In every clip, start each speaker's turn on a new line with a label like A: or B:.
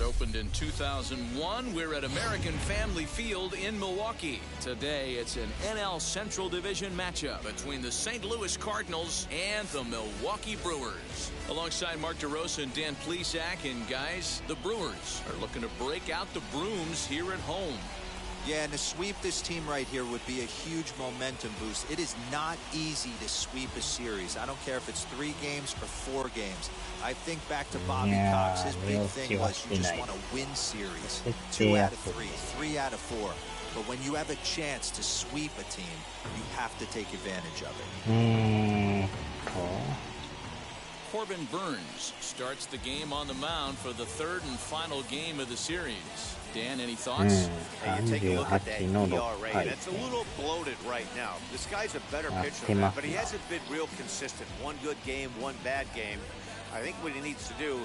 A: Opened in 2001, we're at American Family Field in Milwaukee. Today, it's an NL Central Division matchup between the St. Louis Cardinals and the Milwaukee Brewers. Alongside Mark DeRosa and Dan Plesac, and guys, the Brewers are looking to break out the brooms here at home.
B: Yeah, and to sweep this team right here would be a huge momentum boost. It is not easy to sweep a series. I don't care if it's 3 games or 4 games. I think back to Bobby Cox. His big thing was you just want to win series. 2 out of 3, 3 out of 4. But when you have a chance to sweep a team, you have to take advantage of it.
A: Corbin Burns starts the game on the mound for the 3rd and final game of the series. Dan, any thoughts?
C: Hey, you take a look at that ERA. That's a little bloated right now. This guy's a better pitcher than that, but he hasn't been real consistent. 1 good game, 1 bad game. I think what he needs to do,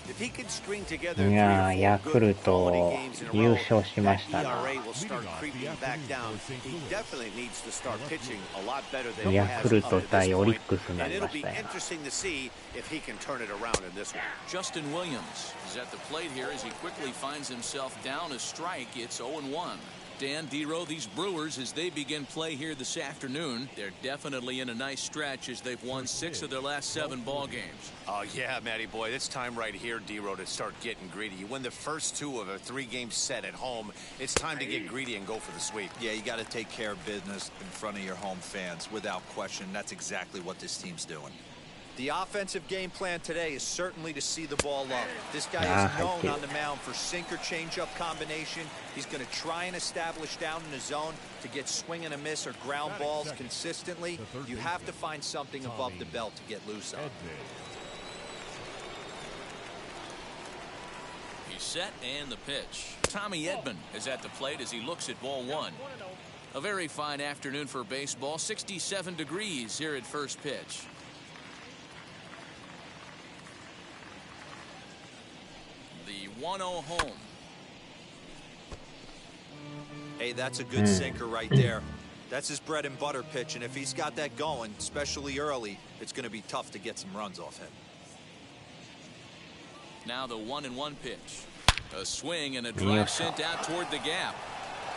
C: if he can string together 3 or 4 good quality games in a row, that ERA will start creeping back down. He definitely needs to start pitching a lot better than he has up to this point. And it'll be interesting to see if he can turn it around in this one.
A: Justin Williams is at the plate here as he quickly finds himself down a strike. It's 0-1. Dan, D-Row, these Brewers, as they begin play here this afternoon, they're definitely in a nice stretch as they've won 6 of their last 7 ball games.
C: Oh, yeah, Matty boy, it's time right here, D-Row, to start getting greedy. You win the first 2 of a 3-game set at home. It's time to get greedy and go for the sweep.
B: Yeah, you got to take care of business in front of your home fans. Without question, that's exactly what this team's doing. The offensive game plan today is certainly to see the ball up. This guy is known on the mound for sinker changeup combination. He's going to try and establish down in the zone to get swing and a miss or ground balls consistently. You have to find something above the belt to get loose on.
A: He's set and the pitch. Tommy Edman is at the plate as he looks at ball 1. A very fine afternoon for baseball. 67 degrees here at first pitch. The 1-0 home.
B: Hey, that's a good sinker right there. That's his bread and butter pitch, and if he's got that going, especially early, it's going to be tough to get some runs off him.
A: Now the 1-1 pitch. A swing and a drive sent out toward the gap.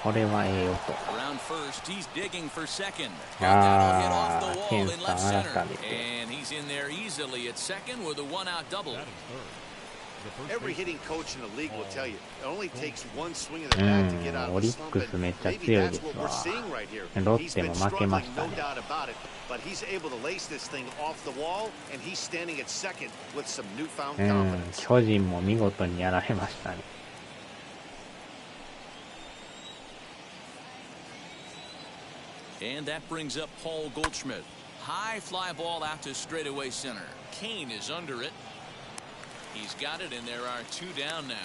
A: Around first, he's digging for second. Got that hit off the wall in left center. And he's in there easily at second with a 1-out double.
C: Every hitting coach in the league will tell you it only takes 1 swing of the bat to get out of the slump. Maybe that's what we're seeing right here. He's been struggling, no doubt about it, but he's able to lace this thing off the wall, and he's standing at second with some newfound confidence.
D: 巨人も見事にやられましたね。
A: And that brings up Paul Goldschmidt. High fly ball out to straightaway center. Kane is under it. He's got it, and there are 2 down now.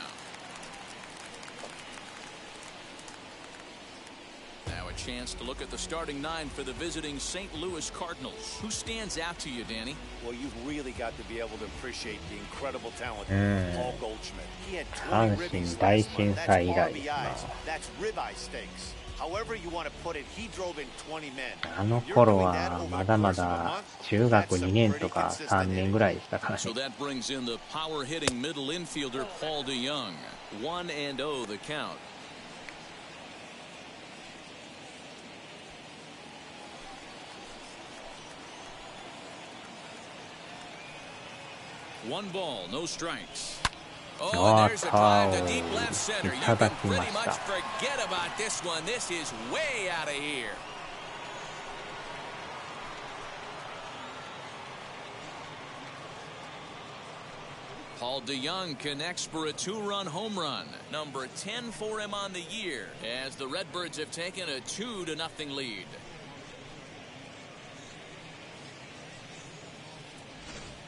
A: Now a chance to look at the starting 9 for the visiting St. Louis Cardinals. Who stands out to you, Danny?
C: Well, you've really got to be able to appreciate the incredible talent of Paul Goldschmidt. He had 20 ribbies last month. That's RBIs. That's ribeye steaks. However you want to put it, he drove in 20 men.
D: あの頃はまだまだ中学2年とか3年ぐらいでしたからね。
A: So that brings in the power hitting middle infielder Paul DeYoung. 1-0 the count. One ball, no strikes. Oh, there's a drive to deep left center. You can pretty much forget about this one. This is way out of here. Paul DeYoung connects for a 2-run home run. Number 10 for him on the year, as the Redbirds have taken a 2-0 lead.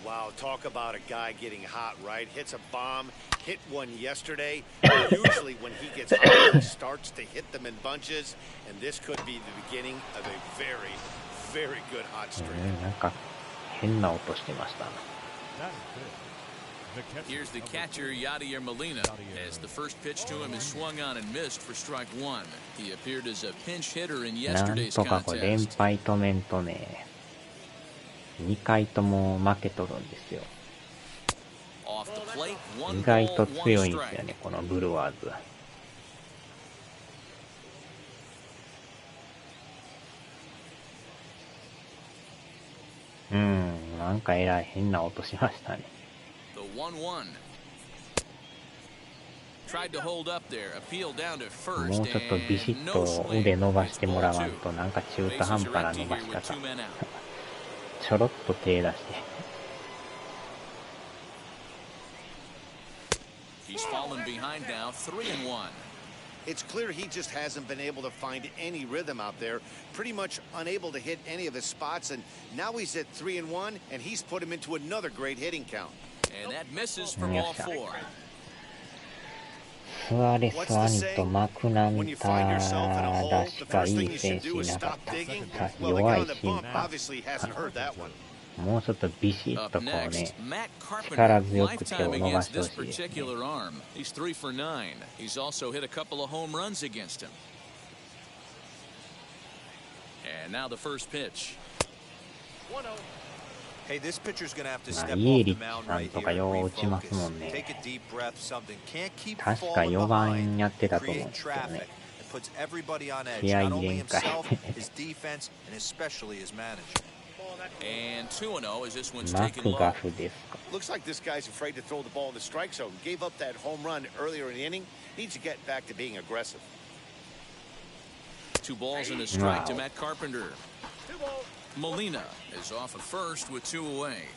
C: Wow, talk about a guy getting hot, right? Hits a bomb, hit one yesterday. Usually when he gets hot, he starts to hit them in bunches, and this could be the beginning of a very, very good hot streak.
D: なんか変な音してました。
A: Here's the catcher, Yadier Molina, as the first pitch to him is swung on and missed for strike 1. He appeared as a pinch hitter in
D: なん
A: yesterday's
D: とかこれ連
A: contest.
D: 敗止めんとね、2回とも負けとるんですよ。
A: Off the plate,
D: 意
A: 1
D: 外と
A: ball,
D: 強
A: 1
D: いんですよ
A: strike.
D: ね、このブルワーズ。なんかえらい変な音しましたね。
A: The 1-1. Tried to hold up there, appeal down to
D: も
A: first,
D: うちょっとビシ
A: and
D: ッ
A: no
D: と
A: swing.
D: 腕伸ばし
A: It's
D: てもら
A: ball
D: わん
A: 2.
D: と、なんか中途半
A: Bases
D: 端
A: are
D: な
A: empty
D: 伸ば
A: here
D: し
A: with
D: 方。
A: 2 men out.
D: ちょろっと手出して。
A: He's fallen behind now, 3-1.
C: It's clear he just hasn't been able to find any rhythm out there, pretty much unable to hit any of his spots, and now he's at 3-1, and he's put him into another great hitting count.
A: And that misses for ball 4.
D: スアレス、兄とマクナン
C: When you
D: タ
C: find yourself in a
D: ー
C: hole,
D: ら
C: the
D: しか
C: first
D: い
C: thing
D: い
C: you
D: 選
C: should
D: 手
C: do
D: い
C: is
D: なか
C: stop
D: った。
C: digging.
D: さ
C: Well, the
D: 弱
C: guy
D: い
C: on the
D: 審
C: bump
D: 判。
C: obviously hasn't heard that one.
D: もうちょっとビシッ
A: Up
D: とこう
A: next,
D: ね、
A: Matt Carpenter,
D: 力強く手
A: lifetime
D: を伸ばし
A: against
D: てほ
A: this
D: しいですね。
A: particular arm. He's 3 for 9. He's also hit a couple of home runs against him. And now the first pitch.
B: Hey, this pitcher's gonna have to
D: まあ
B: step
D: イエ
B: off
D: リ
B: the
D: ッチ
B: mound
D: さん
B: right
D: と
B: here
D: か
B: and
D: よう打ちますも
B: refocus.
D: んね。
B: Take a deep breath, something. Can't keep
D: 確か
B: falling
D: 4番
B: behind.
D: やってたと思うん
B: Create
D: ですけど
B: traffic.
D: ね。
B: It puts everybody on edge,
D: 気合
B: not
D: い
B: only
D: 限界。
B: himself, his defense, and especially his manager.
A: And 2-0 as this one's
D: マ
A: taken
D: ク
A: low.
D: ガフですか。
C: Looks like this guy's afraid to throw the ball in the strike zone. Gave up that home run earlier in the inning. Needs to get back to being aggressive.
A: 2 balls and a strike to Matt Carpenter. Molina is off at first with 2 away.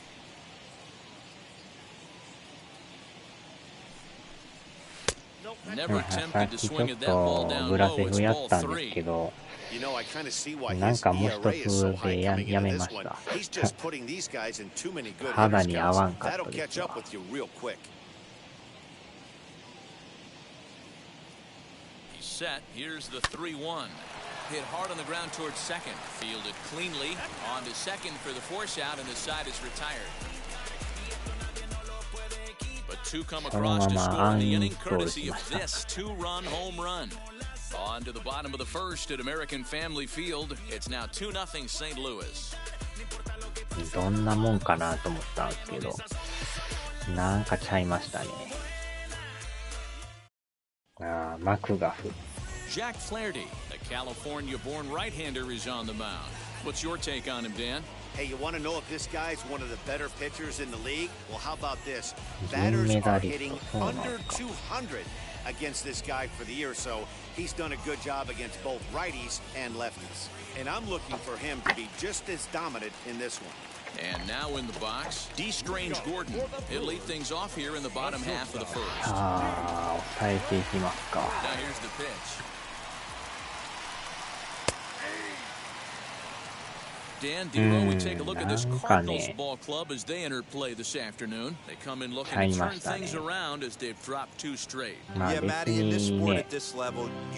A: Never
D: さ
A: tempted
D: っ
A: to
D: きちょ
A: swing
D: っ
A: at that ball
D: と
A: down
D: グラ
A: low.
D: セ
A: It's
D: フやっ
A: ball
D: たんですけ
A: 3.
D: ど、
C: You know, I kind of see why
D: なん
C: his
D: かもう
C: ERA
D: 一
C: is so
D: つ
C: high
D: でや
C: coming
D: や
C: into
D: め
C: this
D: まし
C: one.
D: た。
C: He's just putting these guys in too many good
D: 肌
C: hitters
D: に合
C: counts.
D: わんかった
C: That'll
D: で
C: catch
D: す
C: up
D: わ。
C: with you real quick.
A: He's set. Here's the 3-1. Hit hard on the ground towards second. Fielded cleanly. On to second for the force out, and the side is retired. But 2 come across to score in the inning, courtesy of this 2-run home run. On to the bottom of the first at American Family Field. It's now 2-0 St. Louis.
D: どんなもんかなと思ったんですけど、なんかちゃいましたね。マクガフ。
A: Jack Flaherty, a California-born right-hander, is on the mound. What's your take on him, Dan?
C: Hey, you want to know if this guy's one of the better pitchers in the league? Well, how about this? Batters are hitting under 200 against this guy for the year, so he's done a good job against both righties and lefties. And I'm looking for him to be just as dominant in this one.
A: And now in the box, D. Strange Gordon. He'll lead things off here in the bottom half of the first.
D: 抑えていきますか。
A: Now here's the pitch. Dan Dero, we take a look at this Cardinals ball club as they enter play this afternoon. They come in looking to turn things around as they've dropped 2 straight.
D: まあ別にね、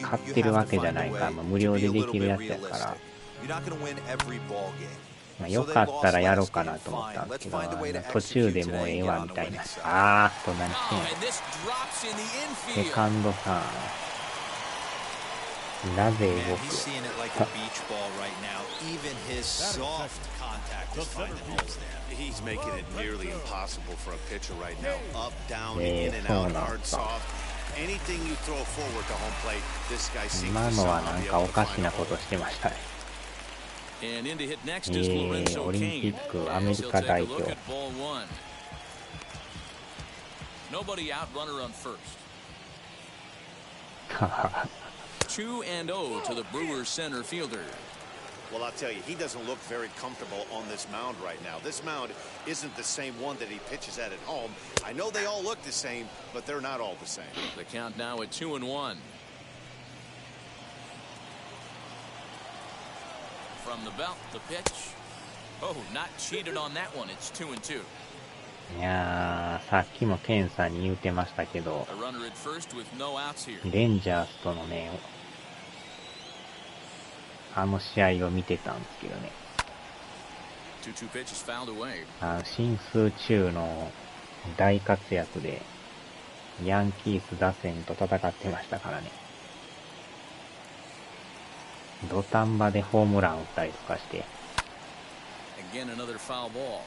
D: 買ってるわけじゃないから、無料でできるやつやから、まあよかったらやろうかなと思ったんですけど、途中でもうええわみたいな。何してんの？セカンドさん。なぜ動く
C: ？He's making it nearly impossible for a pitcher right now. Up, down, in and out, hard, soft. Anything you throw forward to home plate, this guy seems to
D: 今のは
C: somehow
D: なん
C: be
D: か
C: able
D: お
C: to
D: か
C: find
D: しな
C: a
D: こと
C: hole.
D: してましたね。
A: And in to hit next is Lorenzo
D: オリンピ
A: Cain.
D: ックアメリカ代表。
A: Nobody out, runner on first. 2-0 to the Brewers center fielder.
C: Well, I'll tell you, he doesn't look very comfortable on this mound right now. This mound isn't the same one that he pitches at home. I know they all look the same, but they're not all the same.
A: The count now at 2-1. From the belt, the pitch. Oh, not cheated on that one. It's 2-2.
D: いやー、さっきもケンさんに言うてましたけど、
A: A runner at first with no outs here.
D: レンジャーズとのね、あの試合を見てたんですけどね。
A: 2-2 pitches fouled away.
D: 新数中の大活躍で、ヤンキース打線と戦ってましたからね。土壇場でホームラン打ったりとかして。
A: Again, another foul ball.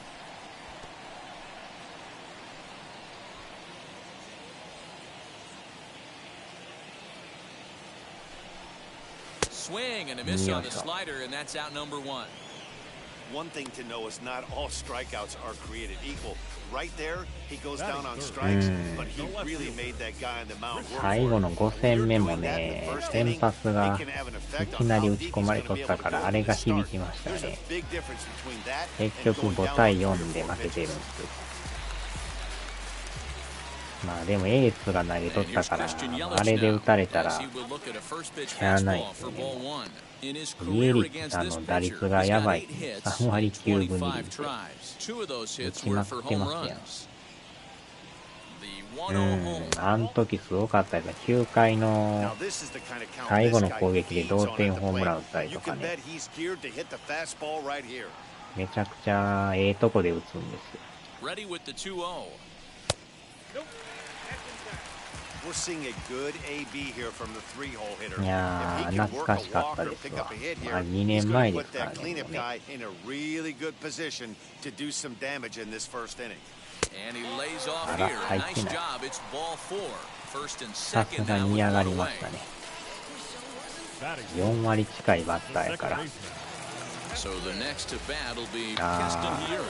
A: swing and a miss on the slider, and that's out number one.
C: One thing to know is not all strikeouts are created equal. Right there, he goes down on strikes, but he really made that guy on the mound work.
D: 最後の5戦目もね、先発がいきなり打ち込まれとったから、あれが響きましたね。結局5対4で負けてるんですよ。まあでもエースが投げとったから、あれで打たれたらしゃあないですよね。家力打率がやばい。3割9分2厘で打ちまくってますやん。あの時すごかったですね。9回の最後の攻撃で同点ホームラン打ったりとかね。めちゃくちゃええとこで打つんですよ。いやー、懐かしかったですわ。まあ、2年前ですからね。あら、入ってない。さすがに嫌がりましたね。4割近いバッターやから。あー、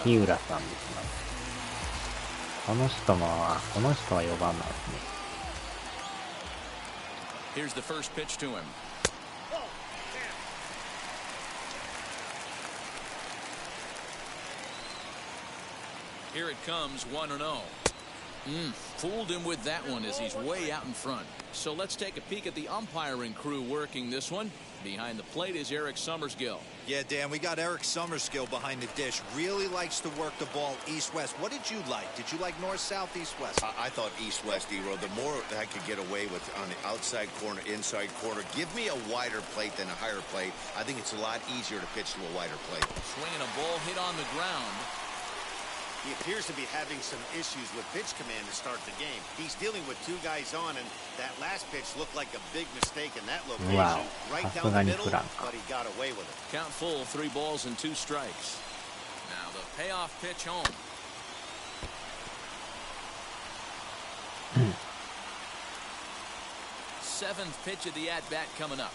D: 日浦さんですね。この人は4番なんですね。
A: Here's the first pitch to him. Here it comes, 1-0. Fooled him with that one as he's way out in front. So let's take a peek at the umpiring crew working this one. Behind the plate is Eric Summersgill.
B: Yeah, Dan, we got Eric Summersgill behind the dish. Really likes to work the ball east-west. What did you like? Did you like north-south, east-west?
C: I thought east-west, D-Road. The more I could get away with on the outside corner, inside corner. Give me a wider plate than a higher plate. I think it's a lot easier to pitch to a wider plate.
A: Swinging a ball hit on the ground.
C: He appears to be having some issues with pitch command to start the game. He's dealing with two guys on, and that last pitch looked like a big mistake in that location.
D: Wow.
C: Right down the middle, but he got away with it.
A: Count full, 3 balls and 2 strikes. Now the payoff pitch home. Seventh pitch of the at-bat coming up.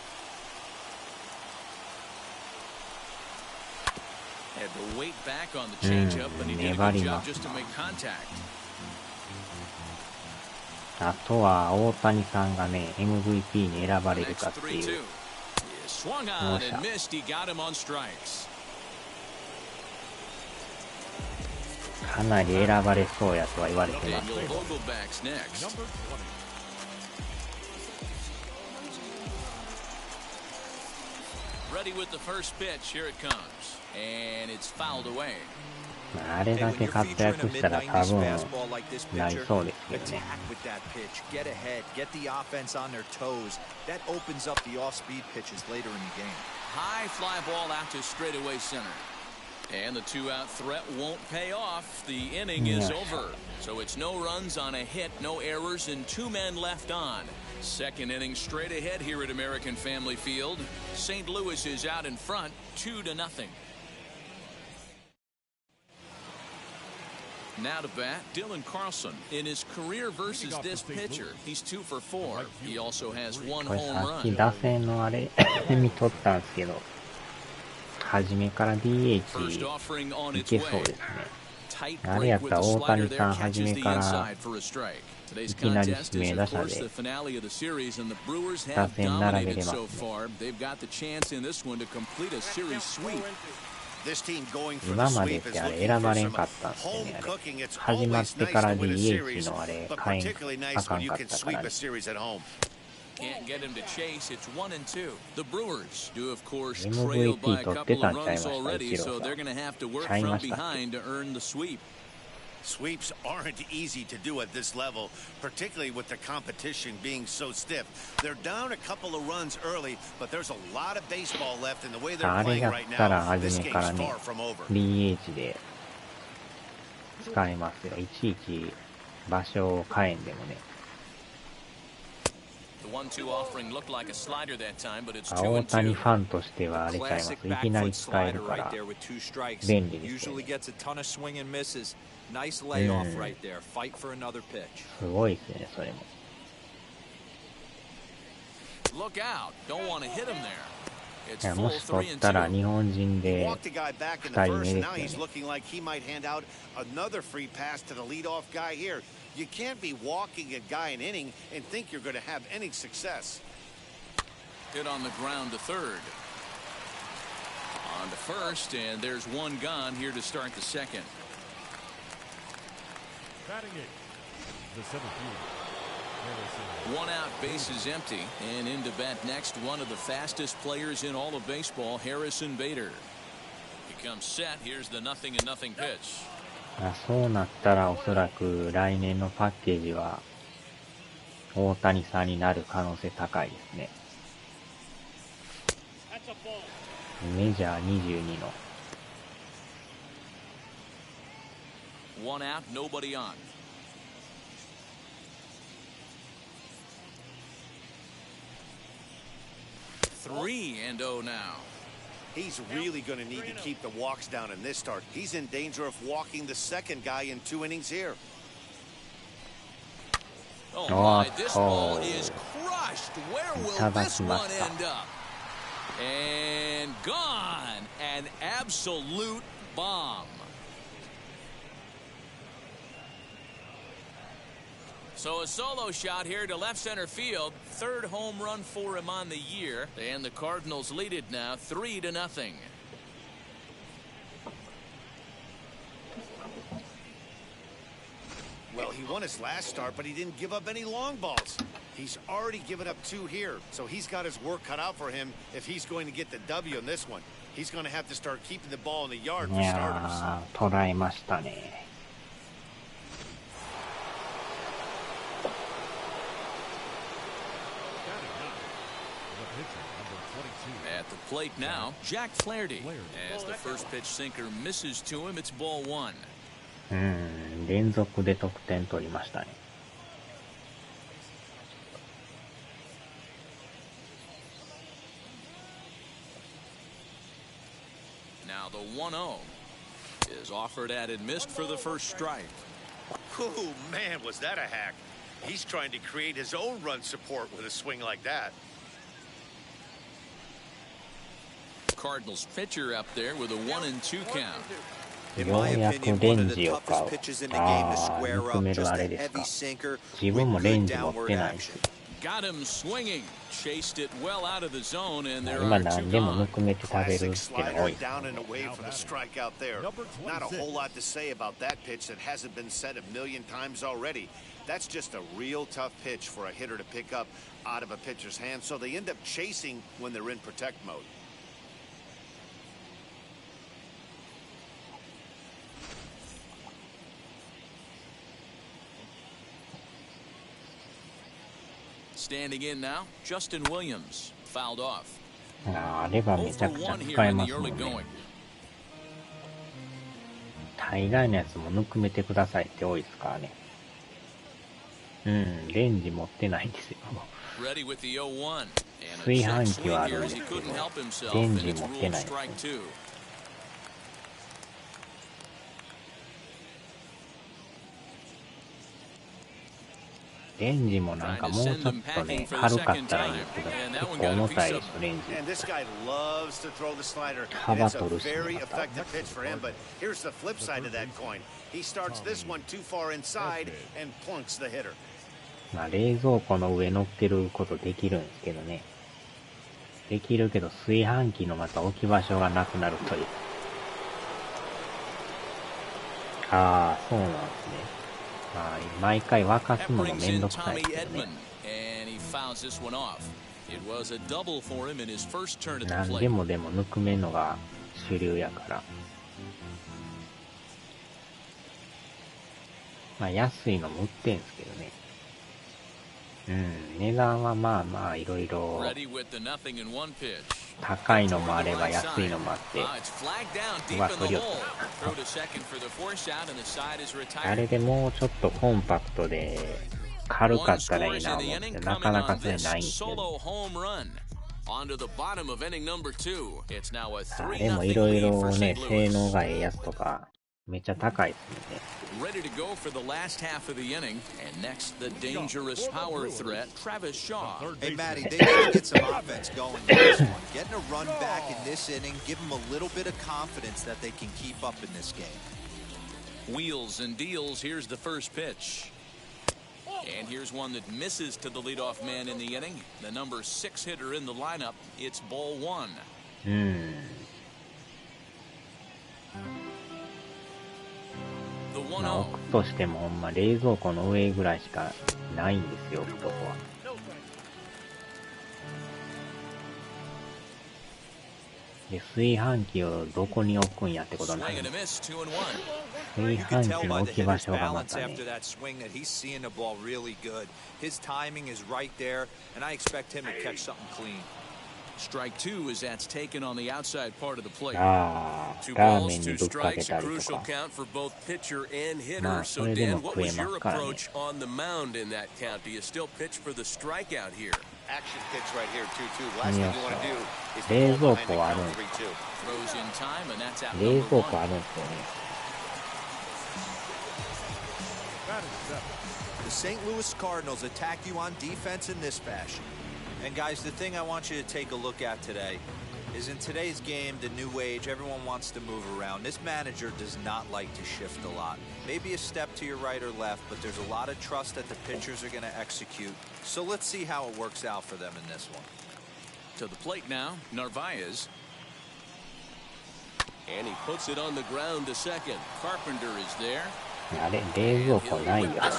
A: Had to wait back on the changeup, but he did a good job just to make contact.
D: あとは大谷さんがね MVP に選ばれるかっていう。
A: Swung on and missed. He got him on strikes.
D: かなり選ばれそうやとは言われてますけど。
A: Ready with the first pitch. Here it comes. And it's fouled away.
D: あれだけ活躍したら多分なりそうですけどね。
B: Get ahead, get the offense on their toes. That opens up the off-speed pitches later in the game.
A: High fly ball out to straightaway center. And the 2-out threat won't pay off. The inning is over. So it's no runs on a hit, no errors, and 2 men left on. Second inning straight ahead here at American Family Field. St. Louis is out in front, 2-0. Now to bat, Dylan Carlson. In his career versus this pitcher, he's 2 for 4. He also has 1
D: これ
A: home
D: さっき
A: run.
D: 打線のあれ見とったんですけど、初めから DH いけそうですね。あれやったら大谷さん初めからいきなり指名打者で打線並べれますね。今までってあれ選ばれんかったんですよね。あれ始まってから DH のあれ変えあかんかったからね。
A: Can't get him to chase. It's 1-2. The Brewers do, of course, trail by a couple of runs already, so they're going to have to work from behind to earn the sweep.
C: Sweeps aren't easy to do at this level, particularly with the competition being so stiff. They're down a couple of runs early, but there's a lot of baseball left in the way they're playing right now. This game's far from over.
D: DH で使えますよ。いちいち場所を変えんでもね。大谷ファンとしてはあれちゃいます。いきなり使えるから便利ですよね。すごいですね、それも。
A: It's
D: いや、
A: full
D: もし取
A: 3
D: った
A: and
D: ら
A: 2.
D: 日本人で
C: Walked the guy back in the
D: 2人
C: first,
D: 目
C: and
D: で
C: now
D: すよ
C: he's
D: ね。
C: looking like he might hand out another free pass to the leadoff guy here. You can't be walking a guy an inning and think you're going to have any success.
A: Hit on the ground to third. On to first, and there's one gone here to start the second.
E: Batting it, the center fielder.
A: One out, bases empty, and in to bat next, one of the fastest players in all of baseball, Harrison Bader. He comes set. Here's the 0-0 pitch.
D: そうなったらおそらく来年のパッケージは大谷さんになる可能性高いですね。メジャー22の。
A: One out, nobody on. Three and oh now.
C: He's really going to need to keep the walks down in this start. He's in danger of walking the second guy in 2 innings here.
A: Oh my, this ball is crushed. Where will this one end up? And gone. An absolute bomb. So a solo shot here to left center field. Third home run for him on the year. And the Cardinals lead it now 3-0.
C: Well, he won his last start, but he didn't give up any long balls. He's already given up 2 here, so he's got his work cut out for him if he's going to get the W in this one. He's going to have to start keeping the ball in the yard for
D: い
C: starters.
D: やー、捉えましたね。
A: At the plate now, Jack Flaherty. As the first pitch sinker misses to him, it's ball 1.
D: 連続で得点取りましたね。
A: Now the 1-0 is offered at and missed for the first strike.
C: Oh, man, was that a hack. He's trying to create his own run support with a swing like that.
A: Cardinals pitcher up there with a 1-2 count.
D: ようやくレンジを買う。ぬくめるあれですか。自分もレンジ持ってないです。
A: Got him swinging. Chased it well out of the zone, and there
D: 今
A: are
D: 何
A: 2
D: でもぬ
A: gone.
D: くめて食べるっていうの
C: Slider
D: が多い。
C: down and away from the strikeout there. Not a whole lot to say about that pitch that hasn't been said a million times already. That's just a real tough pitch for a hitter to pick up out of a pitcher's hand, so they end up chasing when they're in protect mode.
A: Standing in now, Justin Williams. Fouled off.
D: あればめちゃくちゃ
A: 0-1
D: 使
A: here
D: え
A: in
D: ま
A: the
D: すもん
A: early
D: ね。
A: going.
D: 大概のやつもぬくめてくださいって多いですからね。レンジ持ってないんですよ。
A: Ready with the 0-1. And a
D: 炊
A: check
D: 飯器
A: swing
D: はあ
A: here
D: るん
A: as
D: で
A: he
D: すけ
A: couldn't
D: ど、
A: help himself,
D: レン
A: and
D: ジ
A: it's
D: 持って
A: ruled
D: ないです
A: strike
D: ね。
A: 2.
D: レンジもなんかもうちょっとね、軽かったらいいんですけど、結構重たいですよ、レンジ。
C: And this guy loves to throw the slider. And
D: 幅
C: it's a
D: 取るし
C: very
D: また。
C: effective pitch for him, but here's the flip side of that coin. He starts this one too far inside and plunks the hitter.
D: まあ冷蔵庫の上乗っけることできるんですけどね。できるけど炊飯器のまた置き場所がなくなるという。ああ、そうなんですね。まあ、毎回沸かすのもめんどくさいですけどね。何でもでもぬくめのが主流やから。まあ安いのも売ってんすけどね。値段はまあまあいろいろ高いのもあれば安いのもあって、うわ、取り寄った。あれでもうちょっとコンパクトで軽かったらいいなと思って、なかなかそれないんですよね。あれもいろいろね、性能がええやつとかめっちゃ高いですね。
A: Ready to go for the last half of the inning. And next, the dangerous power threat, Travis Shaw.
B: Hey, Matty, they need to get some offense going in this one. Getting a run back in this inning, give them a little bit of confidence that they can keep up in this game.
A: Wheels and deals. Here's the first pitch. And here's one that misses to the leadoff man in the inning. The number 6 hitter in the lineup. It's ball 1.
D: まあ、置くとしてもほんま冷蔵庫の上ぐらいしかないんですよ、置くとこは。で、炊飯器をどこに置くんやってことになる。炊飯器の置き場所がまたね。
A: Strike 2 as that's taken on the outside part of the plate.
D: 2 balls, 2 strikes, a crucial
A: count for both pitcher and hitter. So Dan, what was your approach on the mound in that count? Do you still pitch for the strikeout here?
C: Action pitch right here, 2-2. Last thing you want to do is
A: throws in time, and that's out.
D: 冷蔵庫あるんですよね。
B: The St. Louis Cardinals attack you on defense in this fashion. And guys, the thing I want you to take a look at today is in today's game, the new age, everyone wants to move around. This manager does not like to shift a lot. Maybe a step to your right or left, but there's a lot of trust that the pitchers are going to execute. So let's see how it works out for them in this one.
A: To the plate now, Narvaez. And he puts it on the ground to second. Carpenter is there.
D: あれ、冷蔵庫ないよ。あ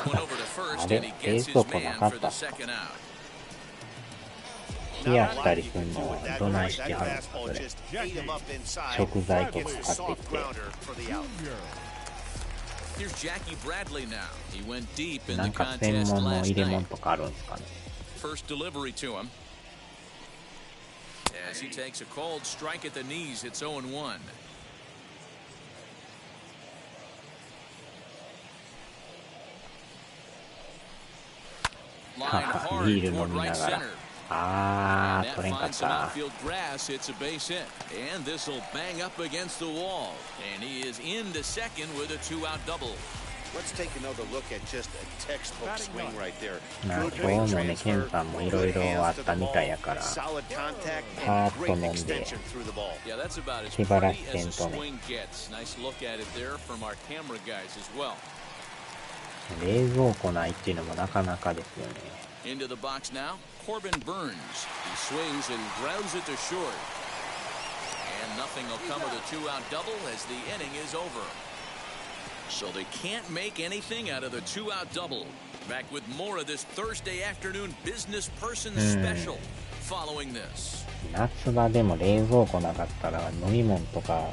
D: れ、冷蔵庫なかったっすか。冷やしたりするのはどないしてはるんですか、それ。食材とか買ってきて。なんか専門の入れ物とかあるんですかね。
A: First delivery to him. As he takes a cold strike at the knees, it's 0-1. Line hard toward right center.
D: あー、取れんかった。
A: It's a base hit, and this will bang up against the wall, and he is into second with a 2-out double.
C: Let's take another look at just a textbook swing right there.
D: 今日もね、ケンさんもいろいろあったみたいやから、パーッと飲んで、気晴らしせんとね。冷蔵庫ないっていうのもなかなかですよね。
A: Into the box now, Corbin Burns. He swings and grounds it to short. And nothing will come of the 2-out double as the inning is over. So they can't make anything out of the 2-out double. Back with more of this Thursday afternoon business person special following this.
D: 夏場でも冷蔵庫なかったら飲み物とか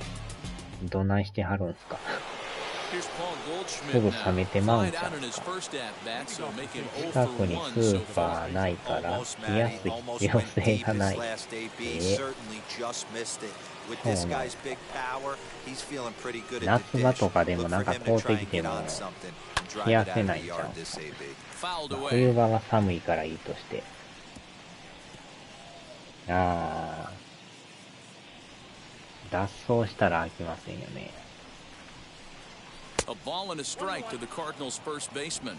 D: どないしてはるんすか。すぐ冷めてまうんちゃうんか。近くにスーパーないから冷やす必要性がない。夏場とかでもなんか買うてきても冷やせないんちゃうんですか。冬場は寒いからいいとして。あー、脱走したら飽きませんよね。
A: A ball and a strike to the Cardinals' first baseman.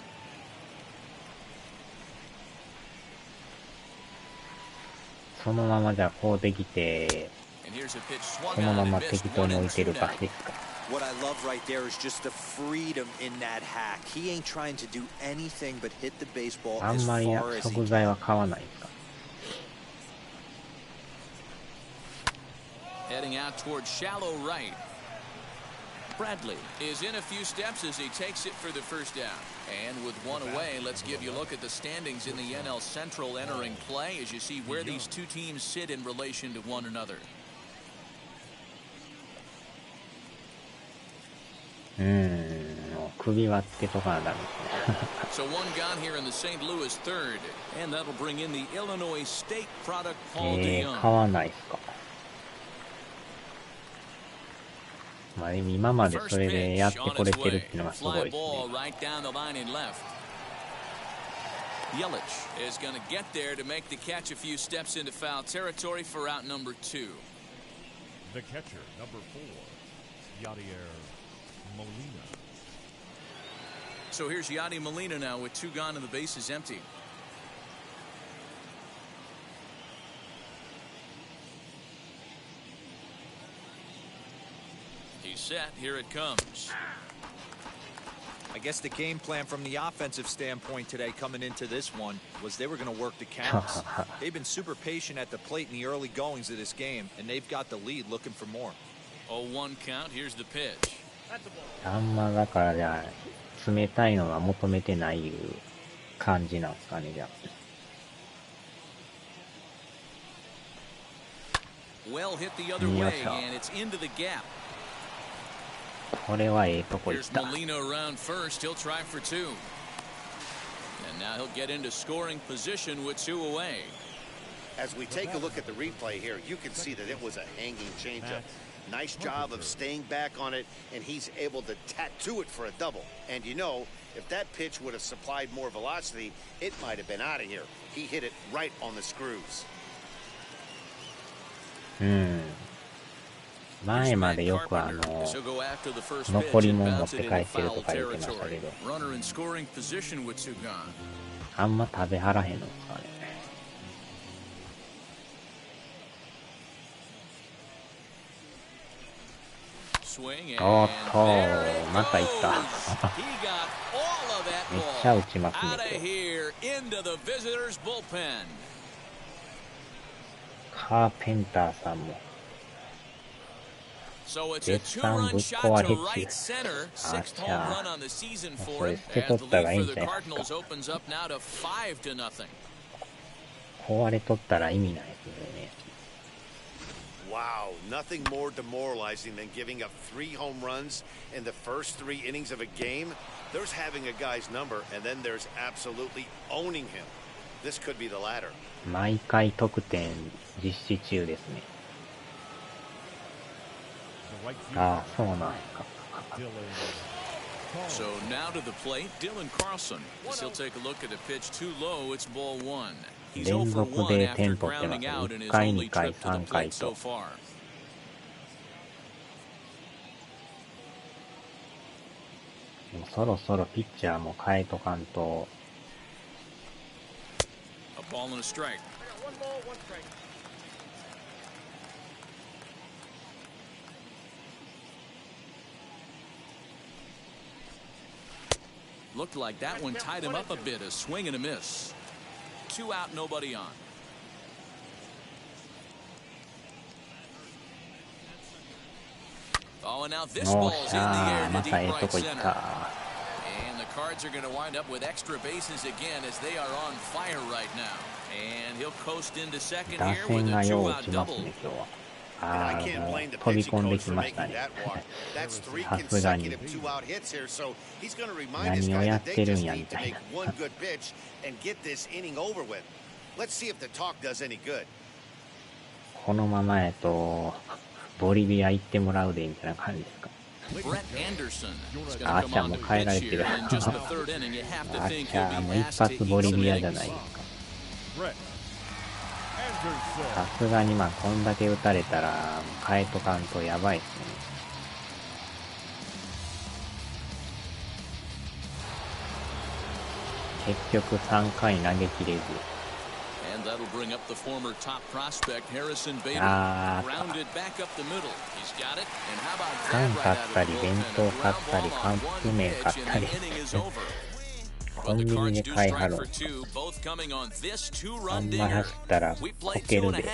D: そのままじゃこうできて、そのまま適当に置いてる感じですか。
B: What I love right there is just the freedom in that hack. He ain't trying to do anything but hit the baseball
D: あん
B: as
D: まり
B: far as he
D: 食材は買わないですか。
A: Heading out towards shallow right. Bradley is in a few steps as he takes it for the first down. And with one away, let's give you a look at the standings in the NL Central entering play as you see where these two teams sit in relation to one another.
D: 首輪つけとかなダメですね。
A: So one gone here in the St. Louis third, and that'll bring in the Illinois State product Paul DeYoung.
D: 買わないですか。まあ今までそれでやってこれてるっていうのがすごいですね。
A: Yelich is going to get there to make the catch a few steps into foul territory for out number 2.
E: The catcher, number 4, Yadier Molina.
A: So here's Yadi Molina now with 2 gone and the base is empty. He's set. Here it comes.
B: I guess the game plan from the offensive standpoint today coming into this one was they were going to work the counts. They've been super patient at the plate in the early goings of this game, and they've got the lead looking for more.
A: 0-1 count. Here's the pitch.
D: あんまだからじゃあ冷たいのは求めてないいう感じなんですかね、じゃあ。
A: Well hit the other way, and it's into the gap.
D: これはええとこ行っ
A: Here's
D: た。
A: Molina around first. He'll try for 2. And now he'll get into scoring position with 2 away.
C: As we take a look at the replay here, you can see that it was a hanging changeup. Nice job of staying back on it, and he's able to tattoo it for a double. And you know, if that pitch would have supplied more velocity, it might have been out of here. He hit it right on the screws.
D: 前までよく残り物持って帰ってるとか言ってましたけど、あんま食べはらへんのですかね。おっと、またいった。めっちゃ打ちますね。カーペンターさんも。絶賛ぶっ壊れ中。あちゃー。それ捨てとったらいいんじゃないですか。壊れとったら意味ないですよね。
C: Wow, nothing more demoralizing than giving up 3 home runs in the first 3 innings of a game. There's having a guy's number, and then there's absolutely owning him. This could be the latter.
D: 毎回得点実施中ですね。ああ、そうなんですか。
A: So now to the plate, Dylan Carlson. He'll take a look at a pitch too low. It's ball 1. He's 0 for 1 after grounding out in his only trip to the plate so far.
D: もうそろそろピッチャーも変えとかんと。
A: A ball and a strike. Looked like that one tied him up a bit. A swing and a miss. 2 out, nobody on. Oh, and now this ball's in the air to deep right center. And the Cards are going to wind up with extra bases again as they are on fire right now. And he'll coast into second here with a 2-out double.
C: I can't blame the pitching coach for making that walk. That's 3 consecutive 2-out hits here, so he's going to remind his guy that they just need to make 1 good pitch and get this inning over with. Let's see if the talk does any good.
D: このままやとボリビア行ってもらうでみたいな感じですか。あーちゃんも変えられてる。あーちゃんも一発ボリビアじゃないですか。さすがにまあこんだけ打たれたら変えとかんとやばいですね。結局3回投げきれず。缶買ったり弁当買ったりカップ麺買ったりコンビニで買いはるんですか。あんま走ったらこけるで。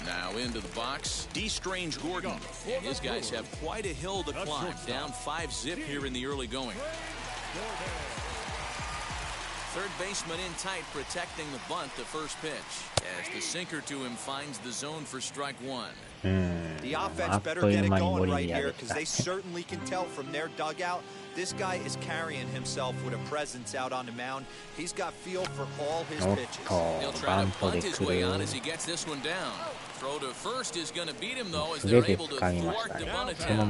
A: Now into the box, D. Strange Gordon. And his guys have quite a hill to climb. Down 5-zip here in the early going. Third baseman in tight, protecting the bunt to first pitch. As the sinker to him finds the zone for strike 1.
B: The offense better get it going right here because they certainly can tell from their dugout. This guy is carrying himself with a presence out on the mound. He's got feel for all his pitches.
A: He'll try to bunt his way on as he gets this one down. Throw to first is going to beat him though as they're able to thwart the bunt attempt.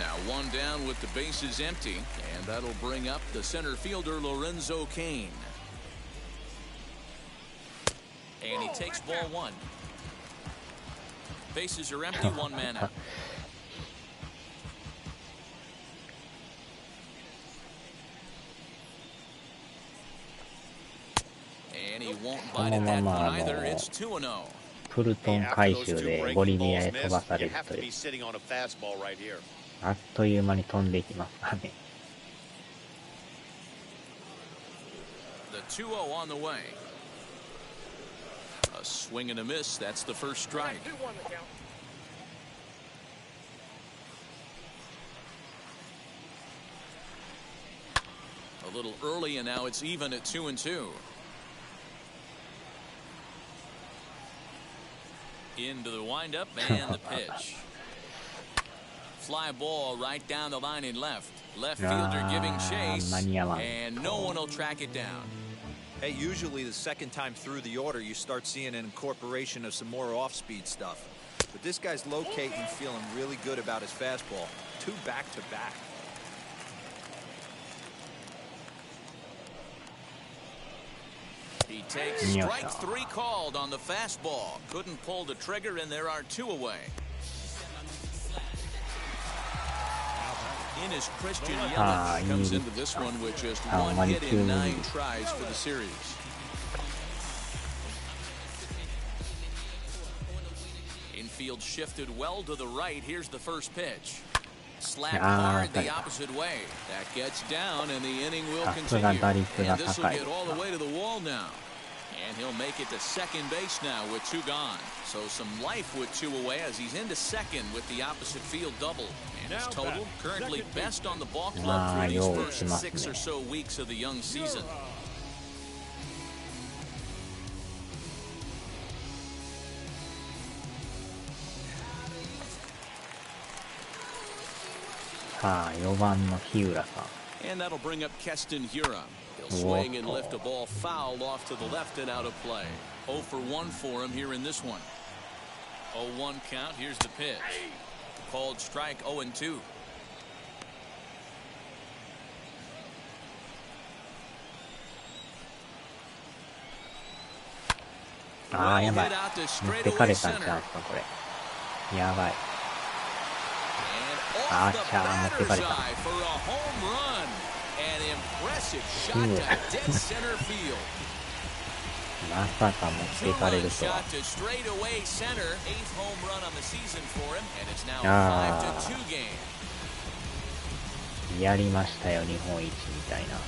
A: Now one down with the bases empty, and that'll bring up the center fielder Lorenzo Cain. And he takes ball one. Bases are empty, one man out. And he won't bite at that one either. It's 2-0.
D: プルトン回収でボリビアへ飛ばされるという。あっという間に飛んでいきますからね。
A: The 2-0 on the way. A swing and a miss. That's the first strike. A little early, and now it's even at 2-2. Into the windup and the pitch. Fly ball right down the line in left. Left fielder giving chase, and no one will track it down.
B: Hey, usually the second time through the order, you start seeing an incorporation of some more off-speed stuff. But this guy's locating and feeling really good about his fastball. 2 back-to-back.
A: He takes strike 3 called on the fastball. Couldn't pull the trigger, and there are 2 away. In is Christian Yelich. Comes into this one with just 1 hit in 9 tries for the series. Infield shifted well to the right. Here's the first pitch. Slap hard the opposite way. That gets down, and the inning will continue. And this will get all the way to the wall now. And he'll make it to second base now with 2 gone. So some life with 2 away as he's into second with the opposite field double. And his total currently best on the ball club through these first 6 or so weeks of the young season. And that'll bring up Keston Hiura. He'll swing and lift a ball foul off to the left and out of play. 0 for 1 for him here in this one. 0-1 count. Here's the pitch. Called strike 0-2.
D: Hit out to straightaway center. やばい。
A: Off the batter's eye for a home run. An impressive shot to dead center field.
D: まさか持っていかれるとは。
A: Shot to straightaway center. 8th home run on the season for him, and it's now a 5-2 game.
D: やりましたよ、日本一みたいな。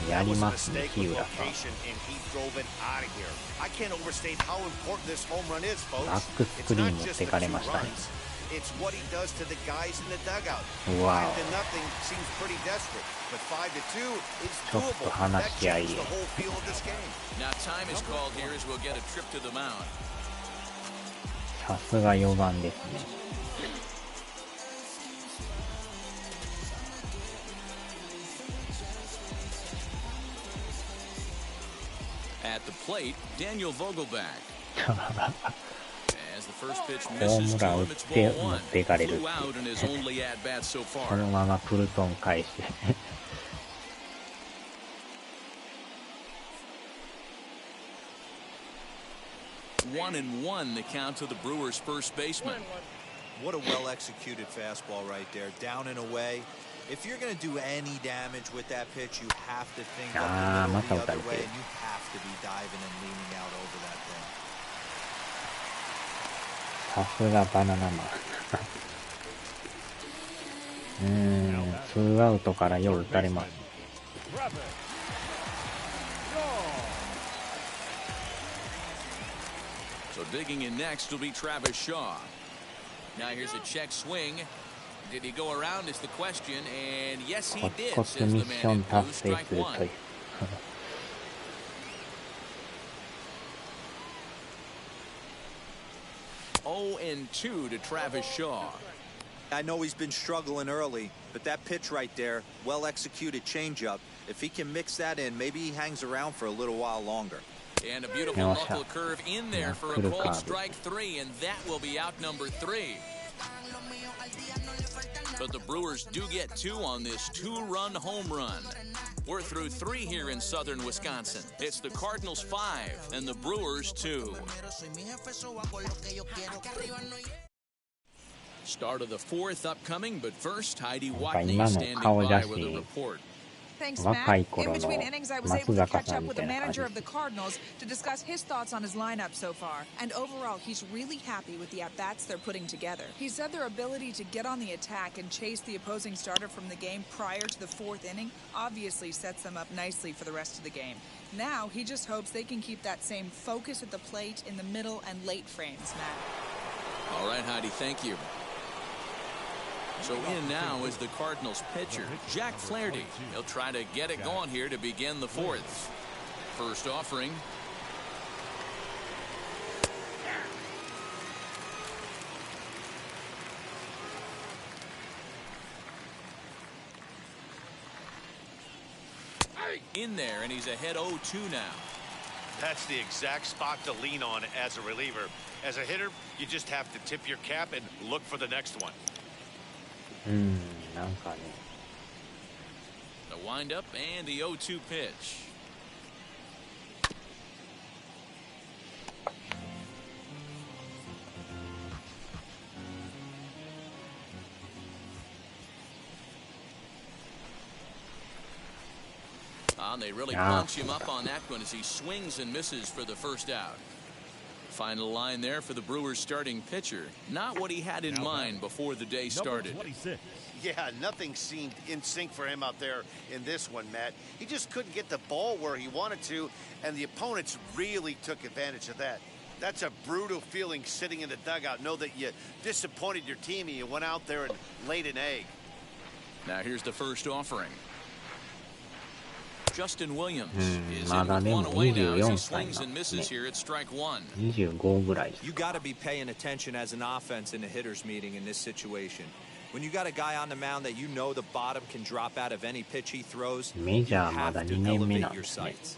D: やりますね、日浦さん。バックスクリーン持ってかれましたね。わお。ちょっと話し合いへ。さすが4番ですね。
A: At the plate, Daniel Vogelback. As the first pitch
D: ホー
A: misses
D: ム
A: to
D: ラン打
A: him,
D: っ
A: it's
D: て
A: ball
D: 持っ
A: one.
D: ていかれるって
A: Flew
D: いう
A: out in his only at bat so
D: こ
A: far.
D: のままプルトン返して
A: 1-1 the count to the Brewers' first baseman.
B: What a well-executed fastball right there, down and away. If you're going to do any damage with that pitch, you have to think up the middle the other way, and you have to be diving and leaning out over that thing.
D: さすがバナナマン。2アウトからよう打たれます。
A: So digging in next will be Travis Shaw. Now here's a check swing. Did he go around is the question, and yes he did, says the man in blue. Strike 1. 0-2 to Travis Shaw.
B: I know he's been struggling early, but that pitch right there, well-executed changeup, if he can mix that in, maybe he hangs around for a little while longer.
A: And a beautiful knuckle curve in there for a called strike 3, and that will be out number 3. But the Brewers do get 2 on this 2-run home run. We're through 3 here in southern Wisconsin. It's the Cardinals 5 and the Brewers 2. Start of the 4th upcoming, but first Heidi Watney standing by with a report.
F: Thanks, Matt. In between innings, I was able to catch up with the manager of the Cardinals to discuss his thoughts on his lineup so far. And overall, he's really happy with the at-bats they're putting together. He said their ability to get on the attack and chase the opposing starter from the game prior to the 4th inning obviously sets them up nicely for the rest of the game. Now, he just hopes they can keep that same focus at the plate in the middle and late frames, Matt.
A: All right, Heidi, thank you. So in now is the Cardinals pitcher, Jack Flaherty. He'll try to get it going here to begin the 4th. First offering. In there, and he's ahead 0-2 now.
C: That's the exact spot to lean on as a reliever. As a hitter, you just have to tip your cap and look for the next one.
A: The windup and the 0-2 pitch. They really punch him up on that one as he swings and misses for the first out. Final line there for the Brewers starting pitcher. Not what he had in mind before the day started.
C: Yeah, nothing seemed in sync for him out there in this one, Matt. He just couldn't get the ball where he wanted to, and the opponents really took advantage of that. That's a brutal feeling sitting in the dugout. Know that you disappointed your team and you went out there and laid an egg.
A: Now here's the first offering. Justin Williams is in with one away now as he swings and misses here at strike 1.
B: You got to be paying attention as an offense in a hitter's meeting in this situation. When you got a guy on the mound that you know the bottom can drop out of any pitch he throws, you have to elevate your sights.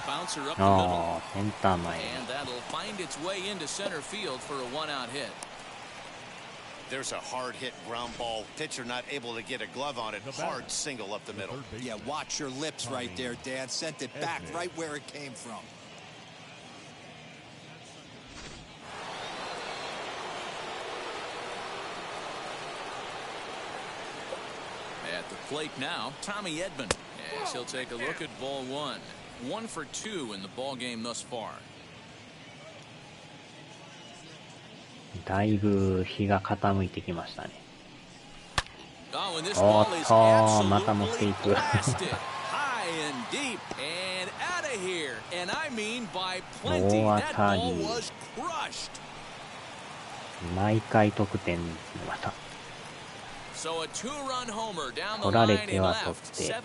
A: Bouncer up the middle, and that'll find its way into center field for a 1-out hit.
C: There's a hard hit ground ball. Pitcher not able to get a glove on it. Hard single up the middle.
B: Yeah, watch your lips right there, Dan. Sent it back right where it came from.
A: At the plate now, Tommy Edman, as he'll take a look at ball 1. 1 for 2 in the ball game thus far.
D: だいぶ日が傾いてきましたね。
A: おっ
D: と、また持っていく。大当たり。毎回得点また。取られては取って。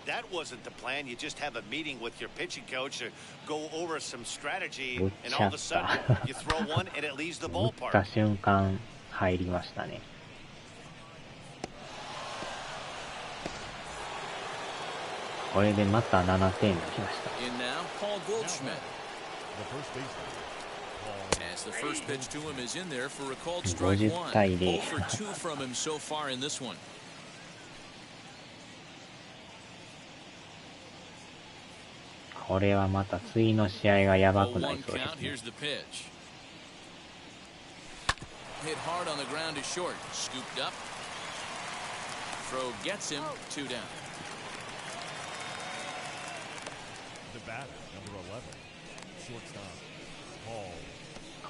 C: That wasn't the plan. You just have a meeting with your pitching coach to go over some strategy, and all of a sudden you throw one and it leaves the ballpark.
D: 打った瞬間入りましたね。これでまた7点が来ました。
A: As the first pitch to him is in there for a called strike 1. 0 for 2 from him so far in this one.
D: これはまた次の試合がやばくなりそうですね。
A: Hit hard on the ground is short. Scooped up. Throw gets him 2 down.
E: The batter, number 11, shortstop, Paul.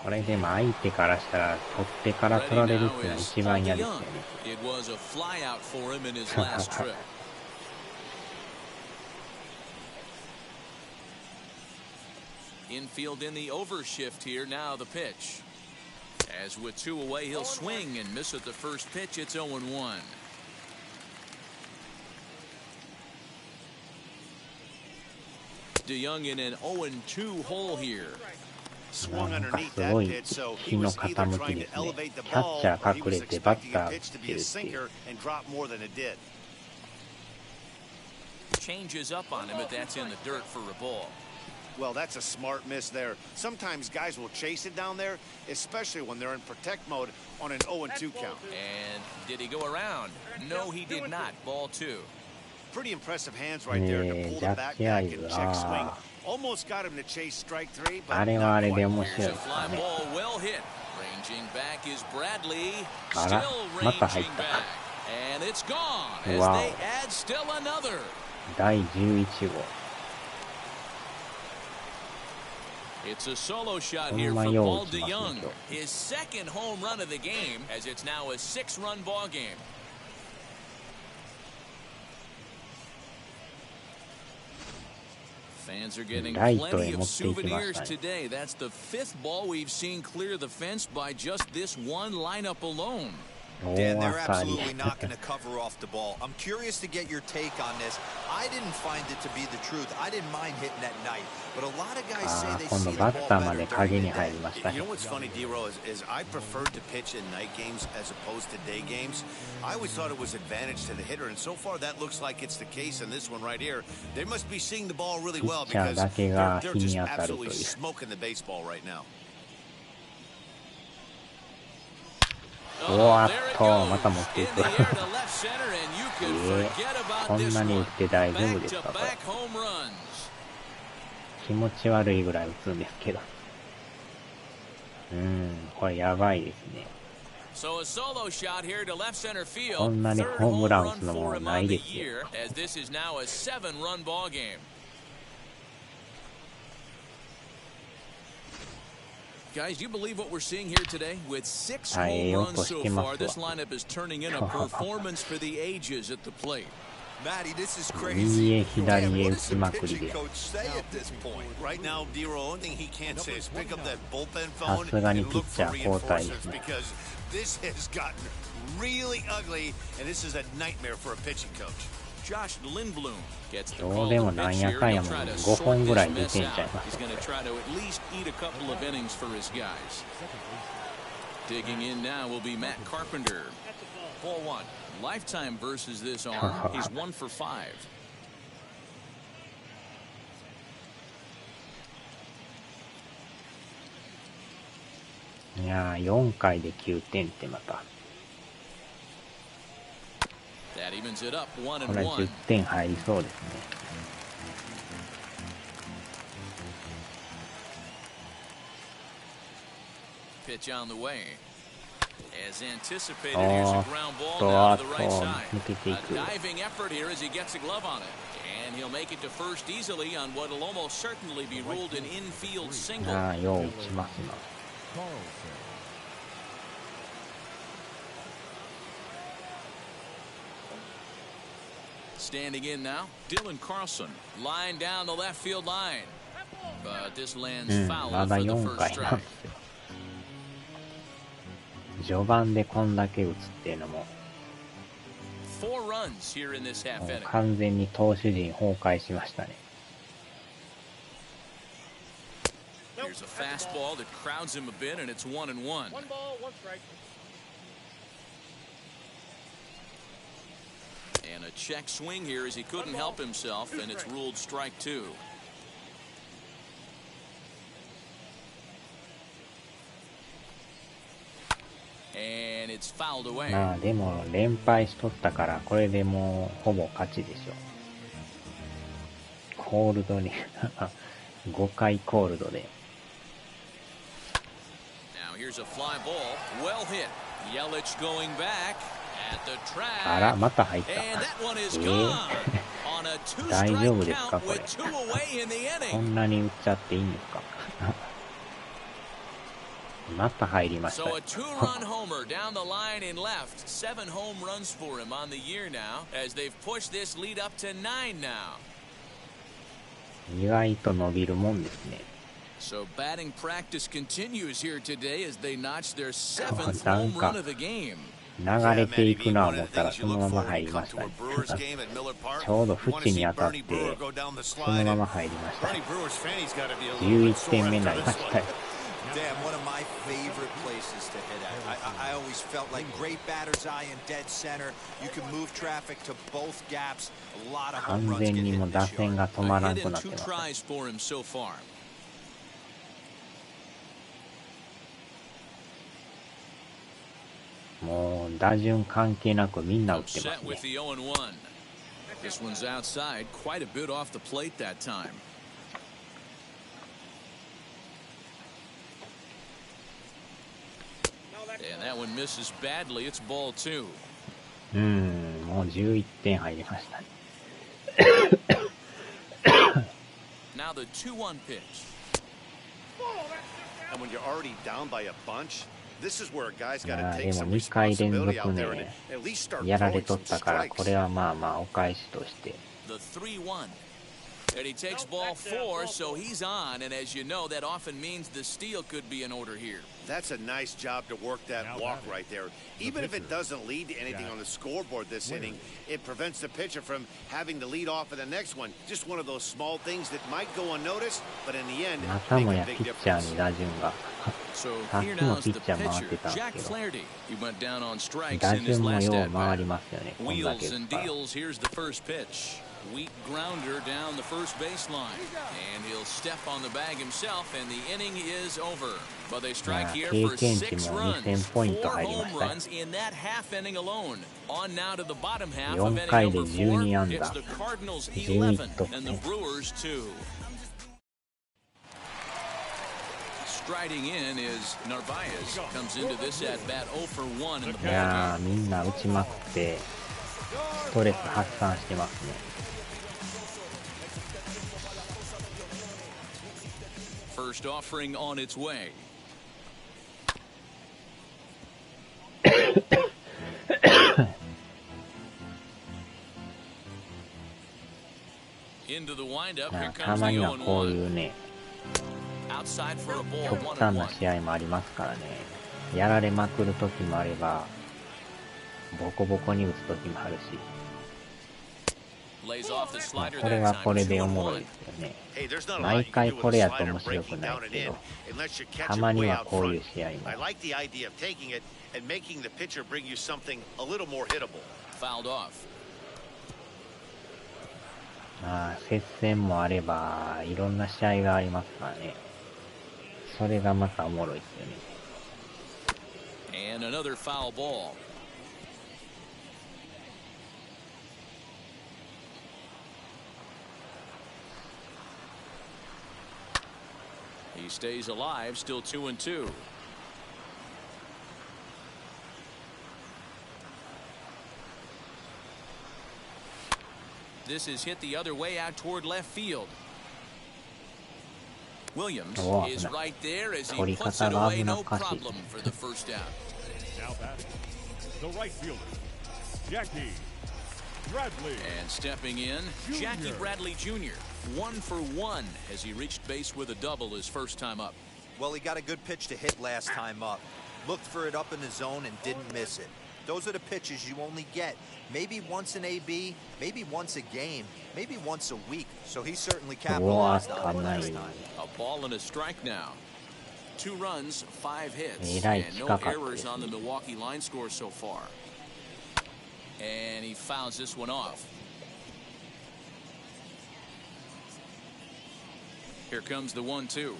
D: これでも相手からしたら取ってから取られるっていうのは一番嫌ですよね。
A: It was a flyout for him in his last trip. Infield in the overshift here. Now the pitch. As with 2 away, he'll swing and miss at the first pitch. It's 0-1. DeYoung in an 0-2 hole here.
C: swung
D: なんか
C: underneath
D: す
C: that
D: ごい
C: pitch, so
D: 日
C: he
D: の
C: was either
D: 傾
C: trying
D: き
C: to
D: ですね。
C: elevate the
D: キャッ
C: ball
D: チャ
C: or he
D: ー隠
C: was
D: れてバッ
C: expecting
D: ター
C: the
D: 打っ
C: pitch to
D: て
C: be
D: る
C: a
D: っていう。
C: sinker and drop more than it did.
A: Changes up on him, but that's in the dirt for a ball.
C: Well, that's a smart miss there. Sometimes guys will chase it down there, especially when they're in protect mode on an 0-2 count.
A: And did he go around? No, he did not. Ball 2.
C: Pretty impressive hands right there to pull the back and check swing. Almost got him to chase strike 3, but
D: あれはあれで
C: not
D: 面
C: quite.
D: 白い
A: Here's
D: で
A: a
D: す
A: fly
D: ね。
A: ball, well hit. Ranging back is Bradley.
D: あら、
A: Still
D: また入っ
A: ranging
D: た。
A: back. And it's gone as
D: Wow.
A: they add still another.
D: 第11号。
A: It's a solo shot
D: ほ
A: here
D: んま
A: for
D: よう
A: Paul
D: 打ちますね、
A: DeYoung.
D: 今日。
A: His second home run of the game, as it's now a 6-run ball game. Fans are getting plenty of souvenirs today. That's the 5th ball we've seen clear the fence by just this one lineup alone.
B: Dan, they're absolutely not going to cover off the ball. I'm curious to get your take on this. I didn't find it to be the truth. I didn't mind hitting at night, but a lot of guys say they see the ball better during the day.
C: You know what's funny, D-Row, is I preferred to pitch in night games as opposed to day games. I always thought it was advantage to the hitter, and so far that looks like it's the case in this one right here. They must be seeing the ball really well because they're just absolutely smoking the baseball right now.
D: おわっと、また持っていく。こんなに打って大丈夫ですか、これ。気持ち悪いぐらい打つんですけど。これやばいですね。こんなにホームラン打つのもないですよ。
A: Guys, do you believe what we're seeing here today? With 6 home runs so far, this lineup is turning in a performance for the ages at the plate.
B: Matty, this is crazy.
D: Man,
B: what does the pitching coach say at this point?
C: Right now, D-Row, only thing he can't say is pick up that bullpen phone and look for
D: さすがにピッチャー交代です
C: reinforcements
D: ね。
C: because this has gotten really ugly, and this is a nightmare for a pitching coach.
A: Josh Lindblom gets the
D: ど
A: call
D: うでも
A: to
D: なん
A: pitch
D: や
A: here.
D: かんや
A: He'll
D: も
A: try to
D: 5
A: sort
D: 本ぐらい
A: this
D: 出
A: mess
D: てんちゃい
A: out.
D: ます
A: He's going to try to at least eat a couple of innings for his guys. Digging in now will be Matt Carpenter. Ball 1. Lifetime versus this arm. He's 1 for 5.
D: いやー、4回で9点ってまた。
A: That evens it up 1 and
D: これ
A: 1.
D: 10点入りそうですね。
A: Pitch on the way. As anticipated, here's a ground ball down to the right side. A diving effort here as he gets a glove on it. And he'll make it to first easily on what will almost certainly be ruled an infield single.
D: ああ、よう打ちますな。
A: Standing in now, Dylan Carlson. Line down the left field line. But this lands foul
D: まだ
A: for the
D: 4
A: first
D: 回なん
A: strike.
D: ですよ。序盤でこんだけ打つっていうのも、
A: 4 runs here in this half
D: もう
A: inning.
D: 完全に投手陣崩壊しましたね。
A: Here's a fastball that crowds him a bit, and it's 1 and 1.
E: 1 ball, 1 strike.
A: And a check swing here as he couldn't help himself, and it's ruled strike 2. And it's fouled away.
D: まあでも連敗しとったからこれでもうほぼ勝ちでしょ。コールドに5回コールドで。
A: Now here's a fly ball, well hit. Yelich going back at the track.
D: あら、また入った。
A: And that one is gone. On a 2
D: 大丈夫
A: strike
D: ですか
A: count
D: これ。
A: with 2 away in the
D: こ
A: inning.
D: んなに打っちゃっていいんですか。また入りました
A: So
D: よ。
A: a 2-run homer down the line in left. 7 home runs for him on the year now, as they've pushed this lead up to 9 now.
D: 意外と伸びるもんですね。
A: So batting practice continues here today as they notch their 7th
D: な
A: home
D: んか
A: run of the game.
D: 流れていくな思ったらそのまま入りましたね。ちょうど縁に当たってそのまま入りましたね。11点目になりましたよ。
B: Damn, one of my favorite places to hit at. I always felt like great batter's eye in dead center. You can move traffic to both gaps. A lot of home runs get hit in this yard.
A: A hit and 2 tries for him so far.
D: もう打順関係なくみんな打ってますね。
A: This one's outside, quite a bit off the plate that time. And that one misses badly. It's ball 2.
D: もう11点入りましたね。
A: Now the 2-1 pitch.
C: And when you're already down by a bunch, this is where a guy's got to
D: で
C: take
D: も
C: some
D: 2回連
C: responsibility
D: 続
C: out there and
D: ね
C: at least start
D: やられ
C: throwing
D: と
C: some
D: ったからこ
C: strikes.
D: れはまあまあお返しとして
A: The 3-1. And he takes ball 4, so he's on. And as you know, that often means the steal could be in order here.
C: That's a nice job to work that walk right there. Even if it doesn't lead to anything on the scoreboard this inning, it prevents the pitcher from having to lead off in the next one. Just one of those small things that might go unnoticed, but in the end,
D: またも
C: make
D: や
C: a
D: ピ
C: big
D: ッチャー
C: difference.
D: に打順が
A: So
D: さっ
A: here
D: きも
A: now's
D: ピ
A: the
D: ッチャー回っ
A: pitcher,
D: てたんです
A: Jack
D: けど
A: Flaherty. He went down on strikes
D: 打
A: in his
D: 順も
A: last
D: よう
A: at
D: 回り
A: bat.
D: ますよねこんだけ
A: Wheels
D: 打
A: and
D: ったら
A: deals. Here's the first pitch. Weak grounder down the first baseline. And he'll step on the bag himself, and the inning is over. But they strike here for 6 runs. 4 home runs in that half inning alone. On now to the bottom half of inning number 4. It's the Cardinals 11 and the Brewers 2. Striding in is Narvaez. Comes into this at bat 0 for 1 in the
D: いや
A: ballgame.
D: みんな打ちまくってストレス発散してますね
A: First offering on its way. Into the windup. Here
D: た
A: comes
D: ま
A: the
D: にはこう
A: 0-1.
D: いうね
A: Outside for a ball,
D: 極端な
A: 1-1.
D: 試合もありますからねやられまくる時もあればボコボコに打つ時もあるし
A: Lays off the slider
D: これ
A: that
D: は
A: time.
D: これでお
A: 2-1.
D: もろいですよね
C: Hey, there's not a lot
D: 毎
C: you can
D: 回
C: do
D: こ
C: with
D: れ
C: a
D: やと
C: slider
D: 面白く
C: breaking
D: ない
C: down
D: で
C: and
D: すけ
C: in
D: ど
C: unless you
D: た
C: catch
D: ま
C: it
D: に
C: way
D: は
C: out
D: こういう
C: front.
D: 試合も
C: I like the idea of taking it and making the pitcher bring you something a little more hittable.
A: Fouled off.
D: まあ接戦もあればいろんな試合がありますからねそれがまたおもろいですよね
A: And another foul ball. He stays alive, still 2-2. This is hit the other way out toward left field. Williams is right there as he puts it away, no problem for the first out.
E: Now batting, the right fielder, Jackie Bradley.
A: And stepping in, Jackie Bradley Jr. 1 for 1 as he reached base with a double his first time up.
B: Well, he got a good pitch to hit last time up. Looked for it up in the zone and didn't miss it. Those are the pitches you only get. Maybe once an AB, maybe once a game, maybe once a week. So he certainly capitalized on it last time.
A: A ball and a strike now. 2 runs, 5 hits,
D: えらい
A: and
D: 近
A: no
D: かったです
A: errors
D: ね
A: on the Milwaukee line score so far. And he fouls this one off. Here comes the 1-2.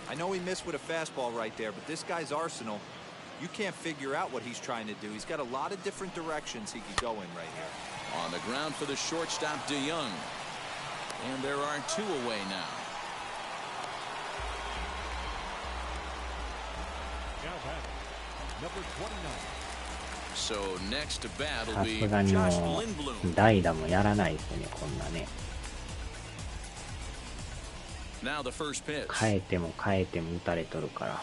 B: I know he missed with a fastball right there, but this guy's arsenal, you can't figure out what he's trying to do. He's got a lot of different directions he could go in right here.
A: On the ground for the shortstop, DeYoung. And there are 2 away now.
E: Now batting, number 29.
A: So next to bat will
D: さ
A: be
D: すがにも
A: Josh
D: う
A: Lindblom.
D: 代打もやらないですよねこんなね
A: Now the first pitch.
D: 変えても変えても打たれとるから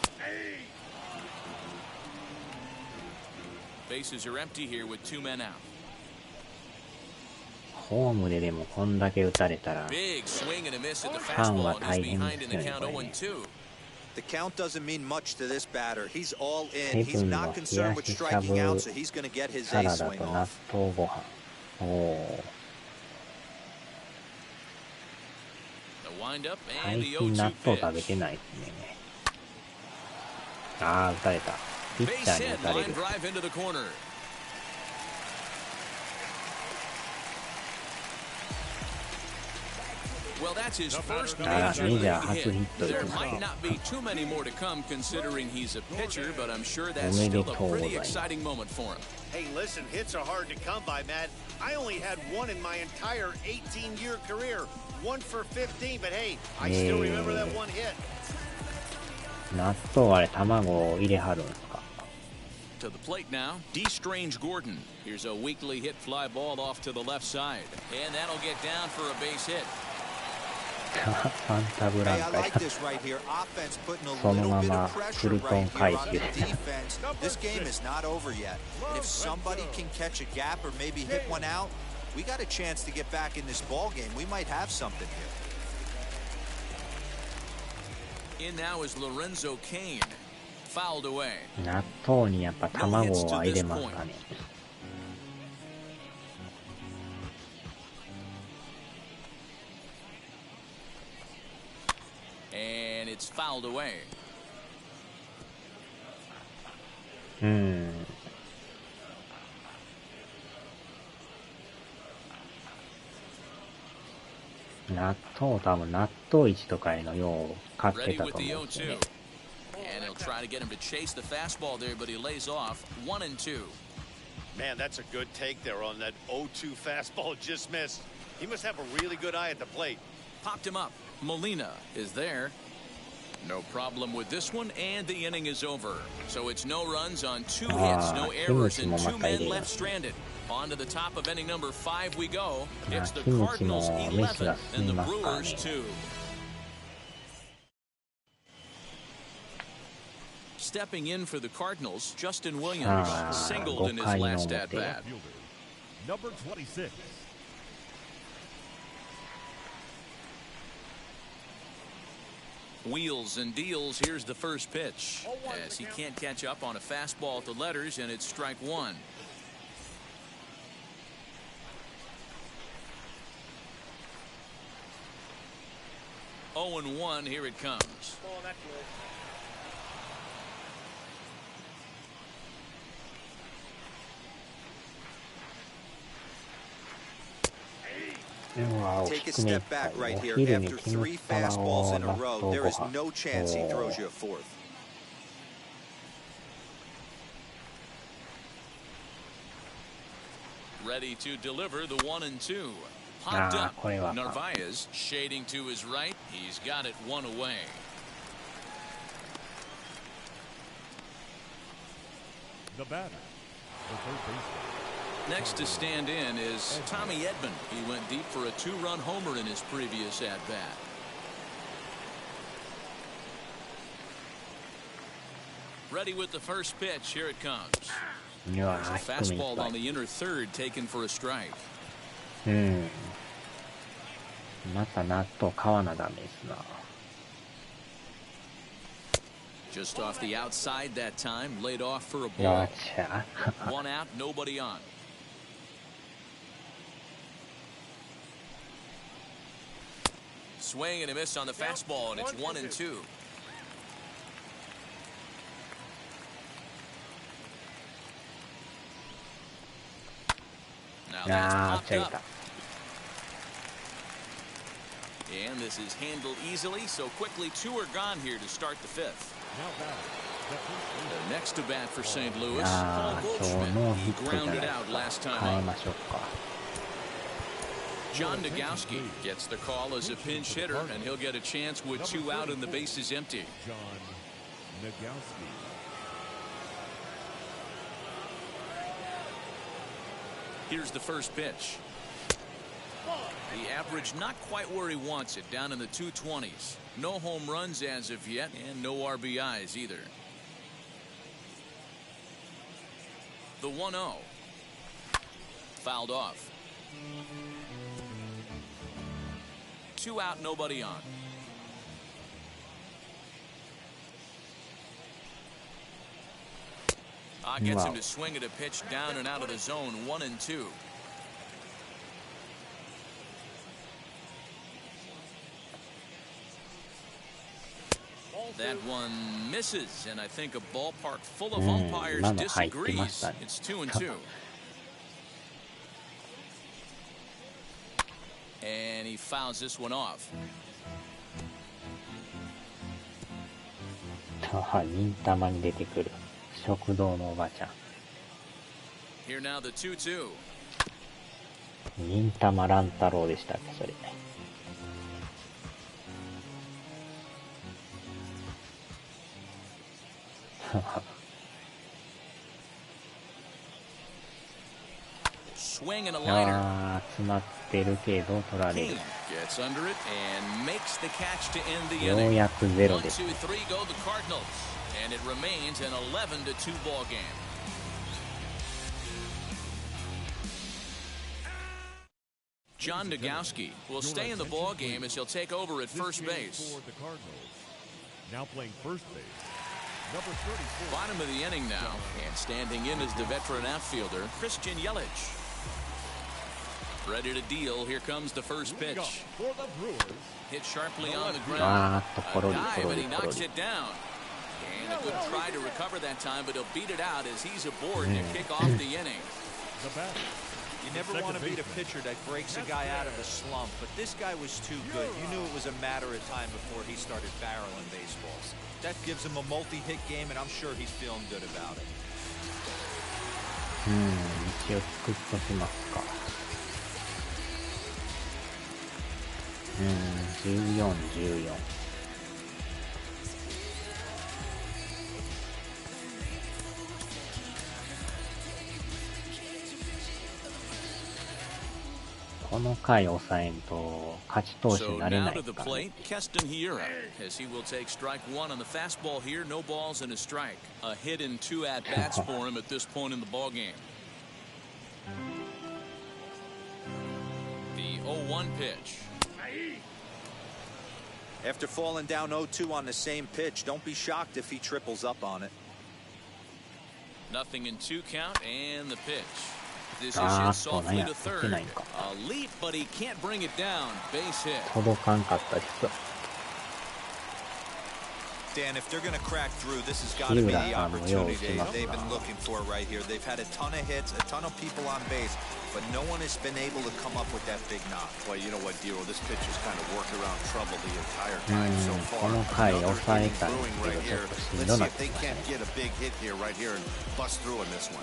A: Bases are empty here with 2 men out.
D: ホームででもこんだけ打たれたら
A: Big swing and a miss at the
D: ファンは
A: fastball, and
D: 大
A: he's
D: 変
A: behind
D: で
A: in
D: す
A: the
D: よね
A: count
D: これね
A: 0-2.
B: The count doesn't mean much to this batter. He's all in.
D: セ
B: He's
D: ブンは
B: not
D: 冷
B: concerned
D: や
B: with
D: ししゃ
B: striking
D: ぶ
B: out, so he's going to get his
D: サ
B: A
D: ラダ
B: swing
D: と
B: off.
D: 納豆ご飯おお
A: The
D: 最近納豆食べてないですね。ああ、打たれた。ピッチャーに打たれる。
A: Well, that's his first
D: あら、
A: major
D: メジャー
A: league
D: 初ヒ
A: hit.
D: ットで
A: There
D: す
A: might
D: ね。
A: not be too many more to come considering he's a pitcher, but I'm sure
D: お
A: that's
D: めで
A: still
D: と
A: a
D: うござい
A: pretty
D: ます。
A: exciting moment for him.
C: Hey, listen, hits are hard to come by, Matt. I only had one in my entire 18-year career. 1 for 15, but hey, I still remember that one hit.
D: 納豆あれ、卵を入れはるんですか。
A: To the plate now, D. Strange Gordon. Here's a weakly hit fly ball off to the left side. And that'll get down for a base hit.
D: ファンタブラン
B: Hey, I
D: カ
B: like this right here. Offense putting a
D: その
B: little
D: ま
B: bit
D: ま
B: of
D: フ
B: pressure
D: ルト
B: right
D: ン
B: here
D: 回
B: on
D: 収
B: the defense. This game is not over yet. And if somebody can catch a gap or maybe hit one out, we got a chance to get back in this ball game. We might have something here.
A: In now is Lorenzo Cain. Fouled away.
D: 納豆にやっぱ卵は入れますかね。
A: And it's fouled away.
D: 納豆多分納豆市とかへのよう買って
A: Ready
D: た
A: with
D: と
A: the
D: 思うんですよね。
A: 0-2. And he'll try to get him to chase the fastball there, but he lays off 1-2.
C: Man, that's a good take there on that 0-2 fastball just missed. He must have a really good eye at the plate.
A: Popped him up. Molina is there. No problem with this one, and the inning is over. So it's no runs on 2 hits, no errors, and 2 men left stranded. On to the top of inning number 5 we go. It's the Cardinals 11 and the Brewers 2. Stepping in for the Cardinals, Justin Williams singled in his last at-bat.
E: Number 26.
A: Wheels and deals. Here's the first pitch. As he can't catch up on a fastball at the letters, and it's strike 1. Oh and 1. Here it comes.
B: Take a step back right here. After 3 fastballs in a row, there is no chance he throws you a 4th.
A: Ready to deliver the 1-2. Popped up. Narvaez shading to his right. He's got it 1 away.
E: The batter, the third baseman.
A: Next to stand in is Tommy Edman. He went deep for a 2-run homer in his previous at-bat. Ready with the first pitch. Here it comes. Fastball on the inner third, taken for a strike.
D: また納豆買わなダメですな。
A: Just off the outside that time, laid off for a ball. 1 out, nobody on. Swing and a miss on the fastball, and it's 1-2. Now that's popped up. And this is handled easily, so quickly 2 are gone here to start the 5th. The next to bat for St. Louis, Paul Goldschmidt. He grounded out last time up. John Nagowski gets the call as a pinch hitter, and he'll get a chance with 2 out and the bases empty.
E: John Nagowski.
A: Here's the first pitch. The average not quite where he wants it, down in the 220s. No home runs as of yet, and no RBIs either. The 1-0. Fouled off. 2 out, nobody on. Gets him to swing at a pitch down and out of the zone, 1-2. That one misses, and I think a ballpark full of umpires disagrees. It's 2-2. And he fouls this one off.
D: 忍たまに出てくる食堂のおばちゃん。
A: Here now the 2-2.
D: 忍たま乱太郎でしたっけそれ。
A: Swing and a liner.
D: 詰まってるけど取られる。
A: Gets under it and makes the catch to end the
D: よ
A: inning.
D: うやくゼロ
A: 1,
D: です。
A: 2, 3 go the Cardinals, and it remains an 11-2 ball game. John Nagowski will stay in the ball game as he'll take over at first base.
E: Now playing first base. Number 34.
A: Bottom of the inning now, and standing in is the veteran outfielder, Christian Yelich. Ready to deal. Here comes the first pitch. Hit sharply on the ground. A dive, and he knocks it down. And a good try to recover that time, but he'll beat it out as he's aboard to kick off the inning.
B: You never want to beat a pitcher that breaks a guy out of a slump, but this guy was too good. You knew it was a matter of time before he started barreling baseballs. That gives him a multi-hit game, and I'm sure he's feeling good about it.
D: 一応作っときますか。14、14。この回抑えんと勝ち投手になれないですからね。
A: Keston Hiura, as he will take strike one on the fastball here. No balls and a strike. A hit and 2 at bats for him at this point in the ball game. The 0-1 pitch.
B: After falling down 0-2 on the same pitch, don't be shocked if he triples up on it.
A: 0-2 count and the pitch. This is hit softly to third. A leap, but he can't bring it down. Base hit.
D: 届かんかったです。
B: Dan, if they're going to crack through, this has got to be the opportunity they've been looking for right here. They've had a ton of hits, a ton of people on base, but no one has been able to come up with that big knock.
C: Well, you know what, Dio, this pitch has kind of worked around trouble the entire time so far.
D: この回抑えたんですけど、ちょっとしんどなってきましたね。
C: Let's see if they can't get a big hit here, right here, and bust through in this one.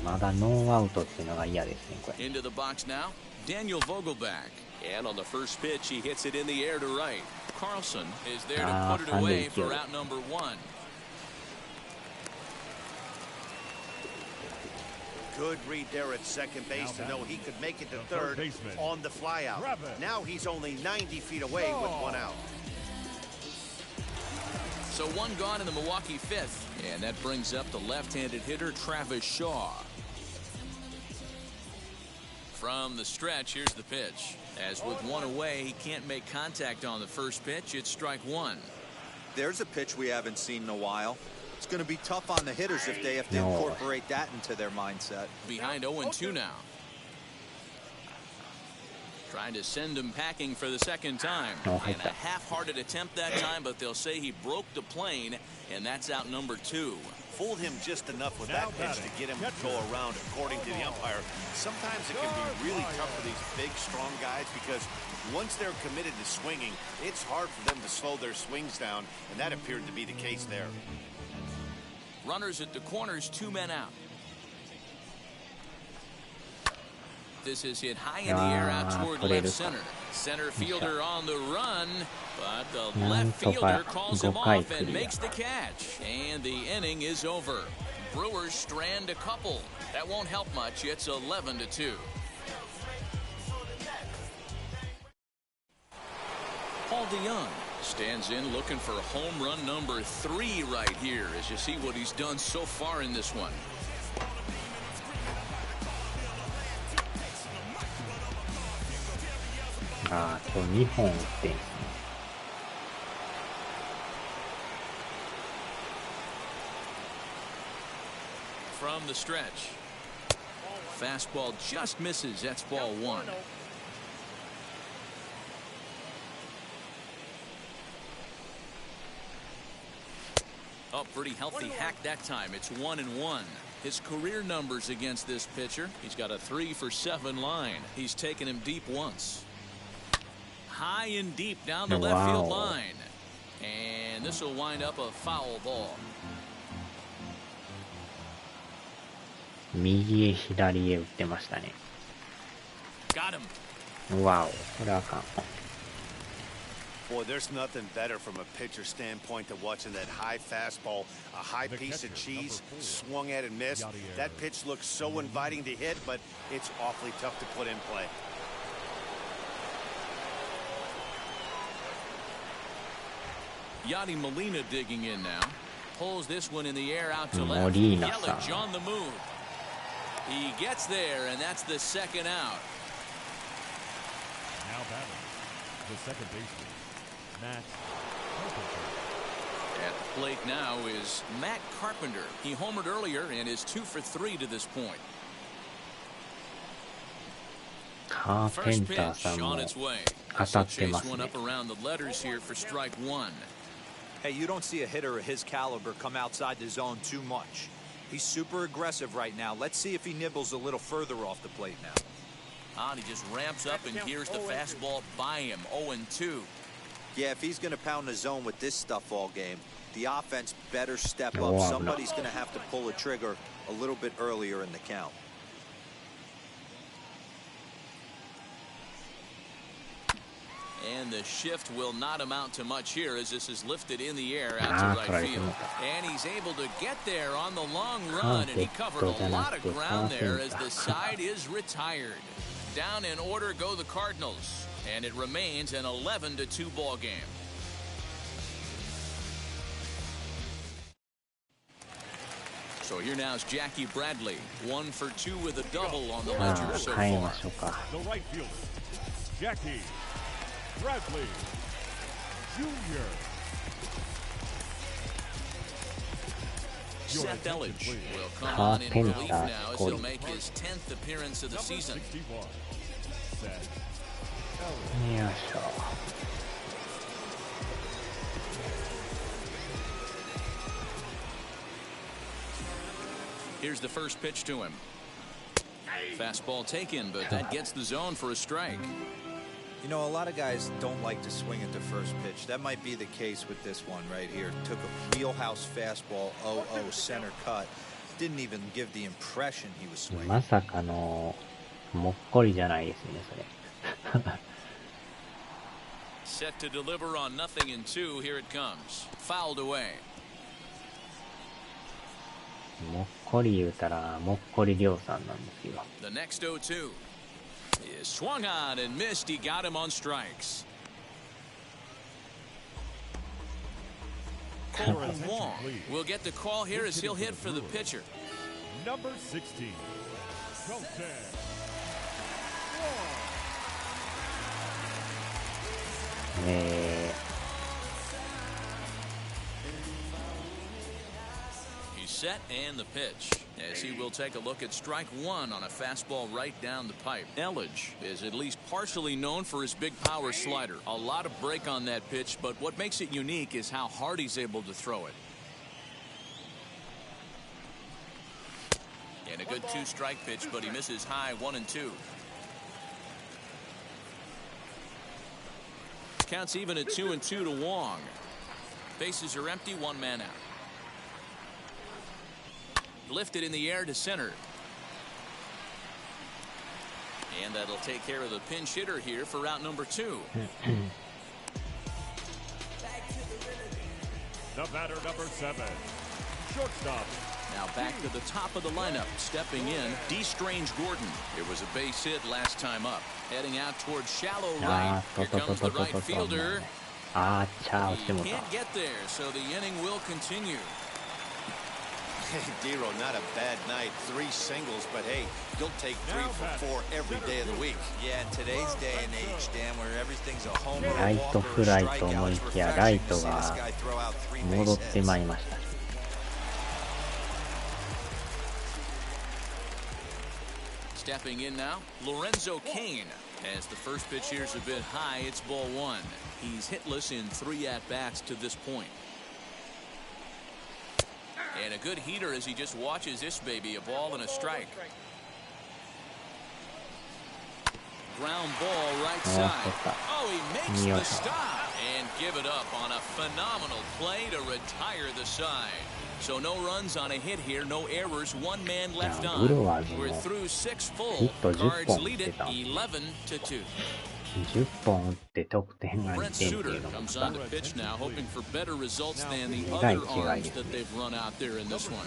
D: まだノーアウトっていうのが嫌ですね、これ。
A: Into the box now, Daniel Vogelback. And on the first pitch, he hits it in the air to right. Carlson is there to put it away for out number 1.
C: Good read there at second base to know he could make it to third on the flyout. Now he's only 90 feet away with 1 out.
A: So 1 gone in the Milwaukee 5th, and that brings up the left-handed hitter Travis Shaw. From the stretch, here's the pitch. As with 1 away, he can't make contact on the first pitch. It's strike 1.
B: There's a pitch we haven't seen in a while. It's going to be tough on the hitters if they have to incorporate that into their mindset.
A: Behind 0-2 now. Trying to send him packing for the second time. And a half-hearted attempt that time, but they'll say he broke the plane, and that's out number 2.
C: Fooled him just enough with that pitch to get him to go around, according to the umpire. Sometimes it can be really tough for these big, strong guys because once they're committed to swinging, it's hard for them to slow their swings down, and that appeared to be the case there.
A: Runners at the corners, 2 men out. This is hit high in the air out toward left center. Center fielder on the run, but the left fielder calls him off and makes the catch. And the inning is over. Brewers strand a couple. That won't help much. It's 11-2. Paul DeYoung stands in looking for home run number 3 right here as you see what he's done so far in this one.
D: Ah, 今日2本打ってんすね。
A: the stretch. Fastball just misses. That's ball one. Oh, pretty healthy hack that time. It's 1-1. His career numbers against this pitcher. He's got a 3-for-7 line. He's taken him deep once. High and deep down the left field line. And this will wind up a foul ball.
D: 右へ左へ打ってましたね。
A: Got him.
D: わお、これはあかん。
C: Boy, there's nothing better from a pitcher standpoint than watching that high fastball, a high piece of cheese, swung at and missed. That pitch looks so inviting to hit, but it's awfully tough to put in play.
A: Yadi Molina digging in now. Pulls this one in the air out to left.
D: Molina
A: Yelich on the move. He gets there, and that's the second out.
E: Now batting, the second baseman, Matt Carpenter.
A: At the plate now is Matt Carpenter. He homered earlier and is 2 for 3 to this point.
D: カーペンターさんも当たってますね。
B: Hey, you don't see a hitter of his caliber come outside the zone too much. He's super aggressive right now. Let's see if he nibbles a little further off the plate now.
A: He just ramps up and here's the fastball by him. 0-2.
B: Yeah, if he's going to pound the zone with this stuff all game, the offense better step up. Somebody's going to have to pull a trigger a little bit earlier in the count.
A: And the shift will not amount to much here as this is lifted in the air out to right field. And he's able to get there on the long run, and he covered a lot of ground there as the side is retired. Down in order go the Cardinals, and it remains an 11-2 ball game. So here now is Jackie Bradley, 1 for 2 with a double on the ledger so far.
E: The right fielder, Jackie Bradley Jr.
A: Seth Elledge will come on in relief now as he'll make his 10th appearance of the season. Here's the first pitch to him. Fastball taken, but that gets the zone for a strike.
B: You know, a lot of guys don't like to swing at the first pitch. That might be the case with this one right here. Took a wheelhouse fastball, 0-0 center cut. Didn't even give the impression he was swinging.
D: まさかのもっこりじゃないですね、それ。
A: Set to deliver on 0-2. Here it comes. Fouled away.
D: もっこり言うたらもっこり量産なんですよ。
A: The next 0-2 is swung on and missed. He got him on strikes. Colton Wong will get the call here as he'll hit for the pitcher.
E: Number 16, Colton Wong.
A: He's set and the pitch as he will take a look at strike one on a fastball right down the pipe. Elledge is at least partially known for his big power slider. A lot of break on that pitch, but what makes it unique is how hard he's able to throw it. And a good two-strike pitch, but he misses high 1-2. Counts even at 2-2 to Wong. Bases are empty, one man out. Lifted in the air to center. And that'll take care of the pinch hitter here for route number 2.
E: The batter, number 7, shortstop.
A: Now back to the top of the lineup. Stepping in, D. Strange Gordon. It was a base hit last time up. Heading out towards shallow right. Here comes the right fielder. He can't get there, so the inning will continue.
C: Hey, Dero, not a bad night. 3 singles, but hey, you'll take 3 for 4 every day of the week.
B: Yeah, in today's day and age, Dan, where everything's a homer,
D: ライトフライと思いきやライトが戻ってまいりました。
A: Stepping in now, Lorenzo Cain. As the first pitch here's a bit high, it's ball one. He's hitless in 3 at-bats to this point. And a good heater as he just watches this baby, a ball and a strike. Ground ball right side. Oh, he makes the stop and give it up on a phenomenal play to retire the side. So no runs on a hit here, no errors, 1 man left on. We're through 6 full. Cards lead it 11-2.
D: 10本打って得点が2
A: Brent
D: 点ってい
A: Suter
D: うのも
A: comes on to pitch now, hoping for better results than the other arms that they've run out there in this one.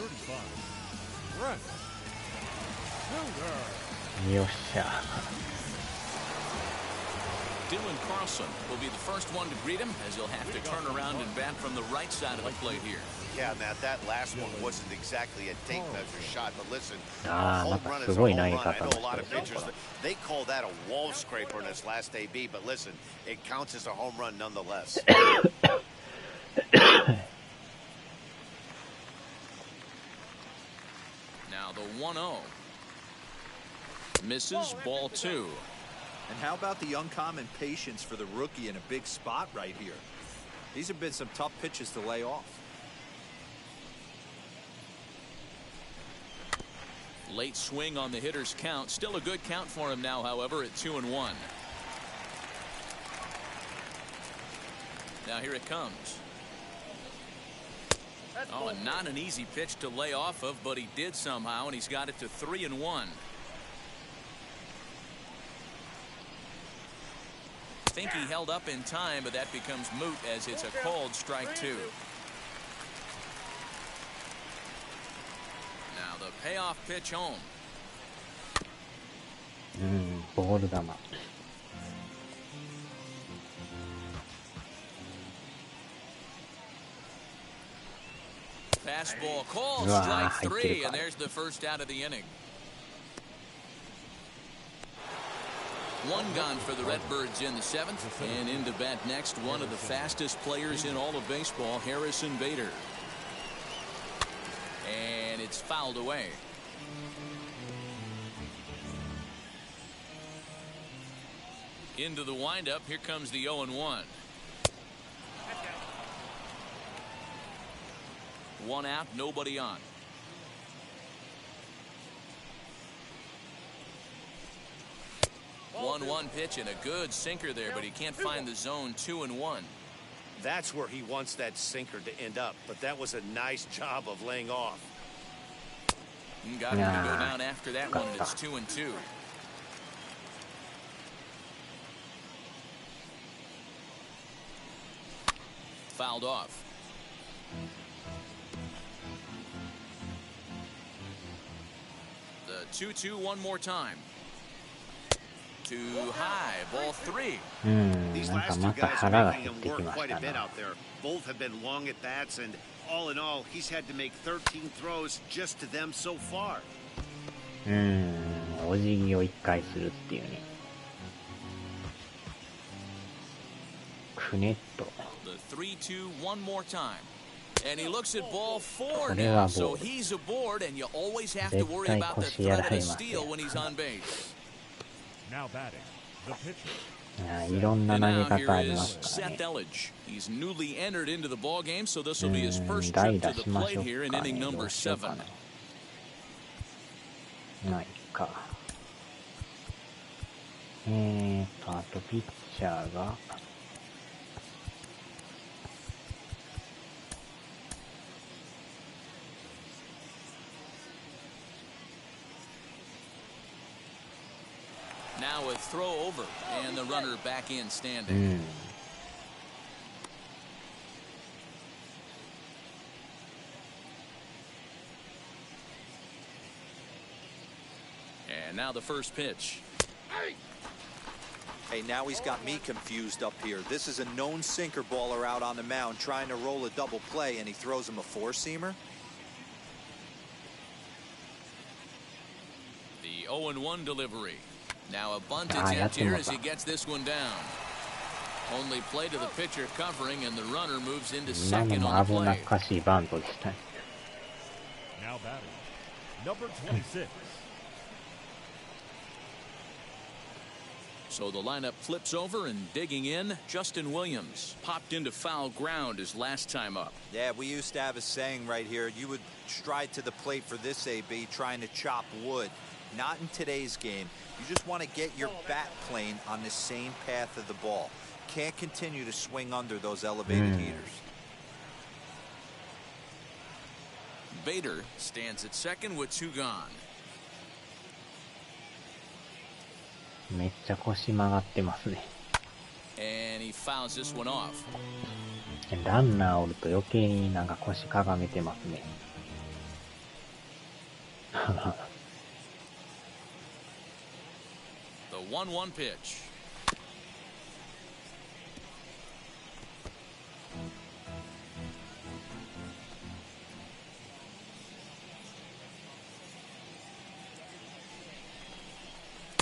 D: よっしゃ。
A: Dylan Carlson will be the first one to greet him as he'll have to turn around and bat from the right side of the plate here.
C: Yeah, Matt, that last one wasn't exactly a tape measure shot, but listen,
D: Ah,
C: a home run is a
D: すごい
C: home
D: 投げ
C: run.
D: 方
C: I
D: を
C: know
D: し
C: a lot
D: て
C: of
D: る。
C: pitchers, they call that a wall scraper in his last AB, but listen, it counts as a home run nonetheless.
A: Now the 1-0. Misses, ball 2.
B: And how about the uncommon patience for the rookie in a big spot right here? These have been some tough pitches to lay off.
A: Late swing on the hitter's count. Still a good count for him now, however, at 2-1. Now here it comes. Oh, not an easy pitch to lay off of, but he did somehow, and he's got it to 3-1. I think he held up in time, but that becomes moot as it's a called strike 2. Now the payoff pitch home.
D: ボール球。
A: Fastball call, strike 3, and there's the first out of the inning. 1 gone for the Redbirds in the 7th, and in to bat next, one of the fastest players in all of baseball, Harrison Bader. And it's fouled away. Into the windup, here comes the 0-1. 1 out, nobody on. One pitch and a good sinker there, but he can't find the zone. 2-1.
C: That's where he wants that sinker to end up, but that was a nice job of laying off.
A: Got him to go down after that one, and it's 2-2. Fouled off. The 2-2 one more time. Too high, ball 3.
C: These last 2 guys are making him work quite a bit out there. Both have been long at bats, and all in all, he's had to make 13 throws just to them so far.
D: お辞儀を1回するっていうね。クネット。
A: The 3-2 one more time. And he looks at ball 4 now, so he's aboard, and you always have to worry about the threat of a steal when he's on base.
E: Now batting, the pitcher.
D: いろんな投げ
A: And now
D: 方あ
A: here
D: りま
A: is
D: すからね。
A: Seth Elledge. He's newly entered into the ball game, so this will be his first trip to the plate here in inning number 7.
D: ないか。あとピッチャーが。
A: Now a throw over, and the runner back in standing. And now the first pitch.
B: Hey, now he's got me confused up here. This is a known sinker baller out on the mound trying to roll a double play, and he throws him a 4-seamer.
A: The 0-1 delivery. Now a bunt attempt here as he gets this one down. Only play to the pitcher covering, and the runner moves into second on the play.
E: Now batting, number 26.
A: So the lineup flips over, and digging in, Justin Williams. Popped into foul ground his last time up.
B: Yeah, we used to have a saying right here. You would stride to the plate for this AB trying to chop wood. Not in today's game. You just want to get your bat plane on the same path of the ball. Can't continue to swing under those elevated heaters.
A: Bader stands at second with 2 gone.
D: めっちゃ腰曲がってますね。
A: And he fouls this one off.
D: ランナーおると余計になんか腰かがめてますね。
A: The 1-1 pitch.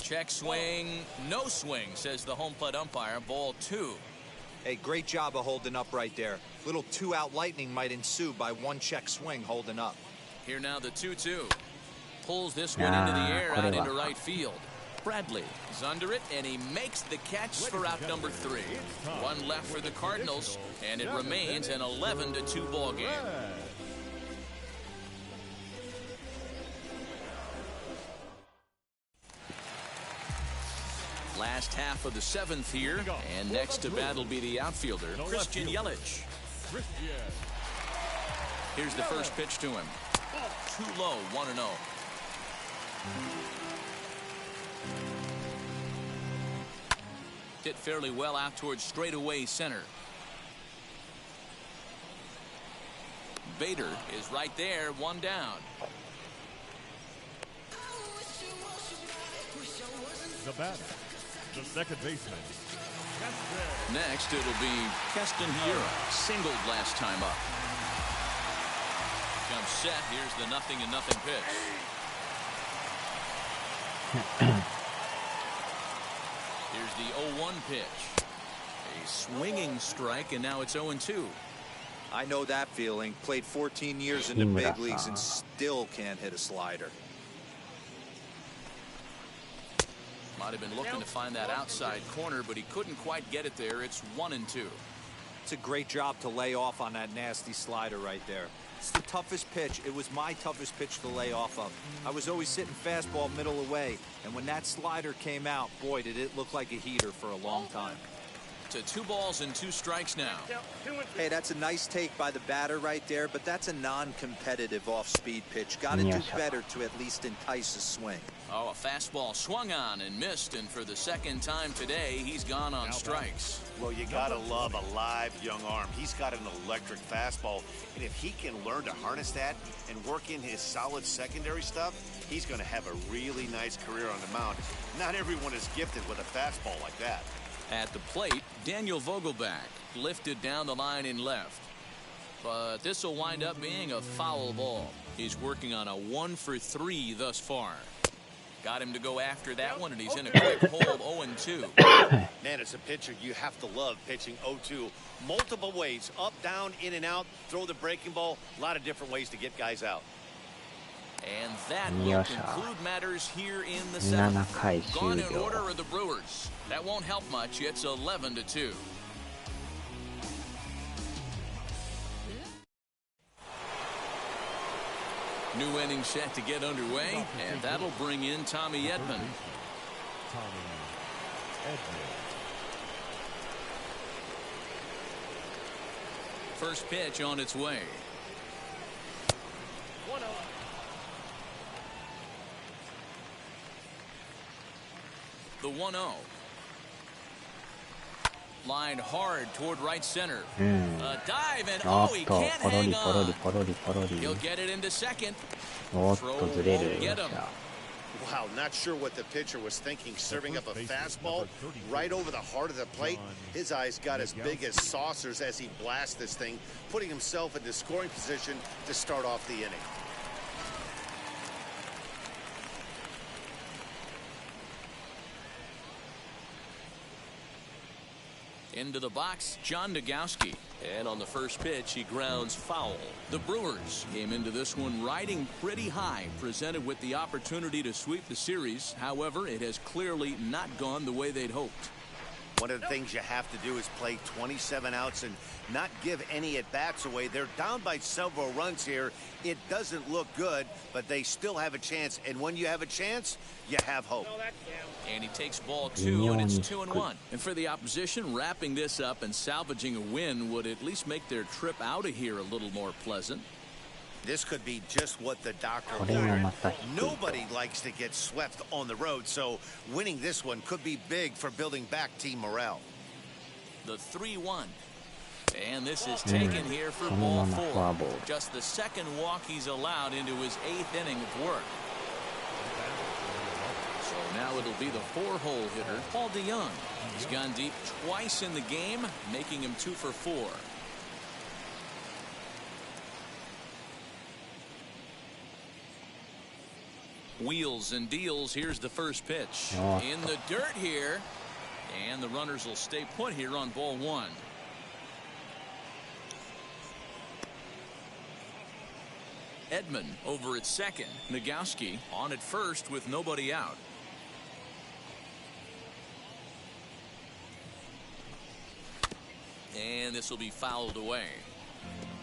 A: Check swing, no swing, says the home plate umpire. Ball 2.
B: Hey, great job of holding up right there. Little 2-out lightning might ensue by 1 check swing holding up.
A: Here now the 2-2. Pulls this one into the air out into right field. Bradley is under it, and he makes the catch for out number 3. 1 left for the Cardinals, and it remains an 11-2 ball game. Last half of the 7th here, and next to bat will be the outfielder, Christian Yelich. Here's the first pitch to him. Too low, 1-0. Hit fairly well out towards straightaway center. Bader is right there, 1 down.
E: The batter, the second baseman.
A: Next, it'll be Keston Hiura, singled last time up. Jump set. Here's the 0-0 pitch. Here's the 0-1 pitch. A swinging strike, and now it's 0-2.
B: I know that feeling. Played 14 years in the big leagues and still can't hit a slider.
A: Might have been looking to find that outside corner, but he couldn't quite get it there. It's 1-2.
B: It's a great job to lay off on that nasty slider right there. It's the toughest pitch. It was my toughest pitch to lay off of. I was always sitting fastball middle away, and when that slider came out, boy, did it look like a heater for a long time.
A: To 2 balls and 2 strikes now.
B: Hey, that's a nice take by the batter right there, but that's a non-competitive off-speed pitch. Got to do better to at least entice a swing.
A: Oh, a fastball swung on and missed, and for the 2nd time today, he's gone on strikes.
C: Well, you got to love a live young arm. He's got an electric fastball, and if he can learn to harness that and work in his solid secondary stuff, he's going to have a really nice career on the mound. Not everyone is gifted with a fastball like that.
A: At the plate, Daniel Vogelback lifted down the line in left. But this will wind up being a foul ball. He's working on a 1 for 3 thus far. Got him to go after that one, and he's in a quick hold, 0-2.
C: Man, as a pitcher, you have to love pitching 0-2. Multiple ways, up, down, in and out, throw the breaking ball. A lot of different ways to get guys out.
A: And that will conclude matters here in the 7th. Gone in order are the Brewers. That won't help much. It's 11-2. New inning set to get underway, and that'll bring in Tommy Edman. First pitch on its way. 1-0. The 1-0. Line hard toward right center. A dive, and he can't hang on. He'll get it into second. Throw won't get him.
C: Wow, not sure what the pitcher was thinking, serving up a fastball right over the heart of the plate. His eyes got as big as saucers as he blasts this thing, putting himself into scoring position to start off the inning.
A: Into the box, John Nogowski. And on the first pitch, he grounds foul. The Brewers came into this one riding pretty high, presented with the opportunity to sweep the series. However, it has clearly not gone the way they'd hoped.
C: One of the things you have to do is play 27 outs and not give any at-bats away. They're down by several runs here. It doesn't look good, but they still have a chance. And when you have a chance, you have hope.
A: And he takes ball 2, and it's 2-1. And for the opposition, wrapping this up and salvaging a win would at least make their trip out of here a little more pleasant.
C: This could be just what the doctor wanted. Nobody likes to get swept on the road, so winning this one could be big for building back team morale.
A: The 3-1. And this is taken here for ball 4. Just the second walk he's allowed into his 8th inning of work. So now it'll be the 4-hole hitter, Paul DeYoung. He's gone deep twice in the game, making him 2 for 4. Wheels and deals. Here's the first pitch. In the dirt here. And the runners will stay put here on ball 1. Edman over at second. Nogowski on at first with nobody out. And this will be fouled away.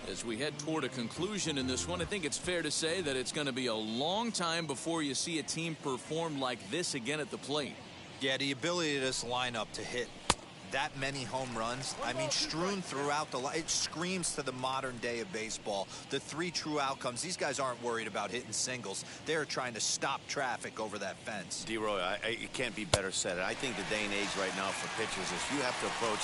A: As we head toward a conclusion in this one, I think it's fair to say that it's going to be a long time before you see a team perform like this again at the plate.
B: Yeah, the ability of this lineup to hit that many home runs, I mean, strewn throughout the line, it screams to the modern day of baseball. The 3 true outcomes. These guys aren't worried about hitting singles. They're trying to stop traffic over that fence.
C: D-Roy, it can't be better said. I think the day and age right now for pitchers is you have to approach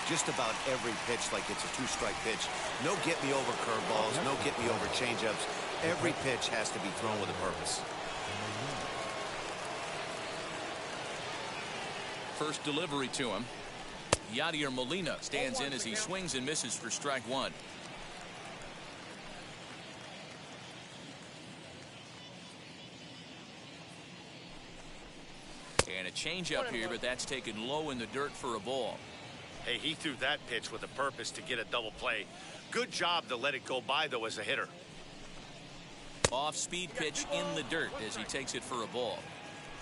C: just about every pitch like it's a 2-strike pitch. No get-me-over curveballs, no get-me-over changeups. Every pitch has to be thrown with a purpose.
A: First delivery to him. Yadier Molina stands in as he swings and misses for strike 1. And a changeup here, but that's taken low in the dirt for a ball.
C: Hey, he threw that pitch with a purpose to get a double play. Good job to let it go by, though, as a hitter.
A: Off-speed pitch in the dirt as he takes it for a ball.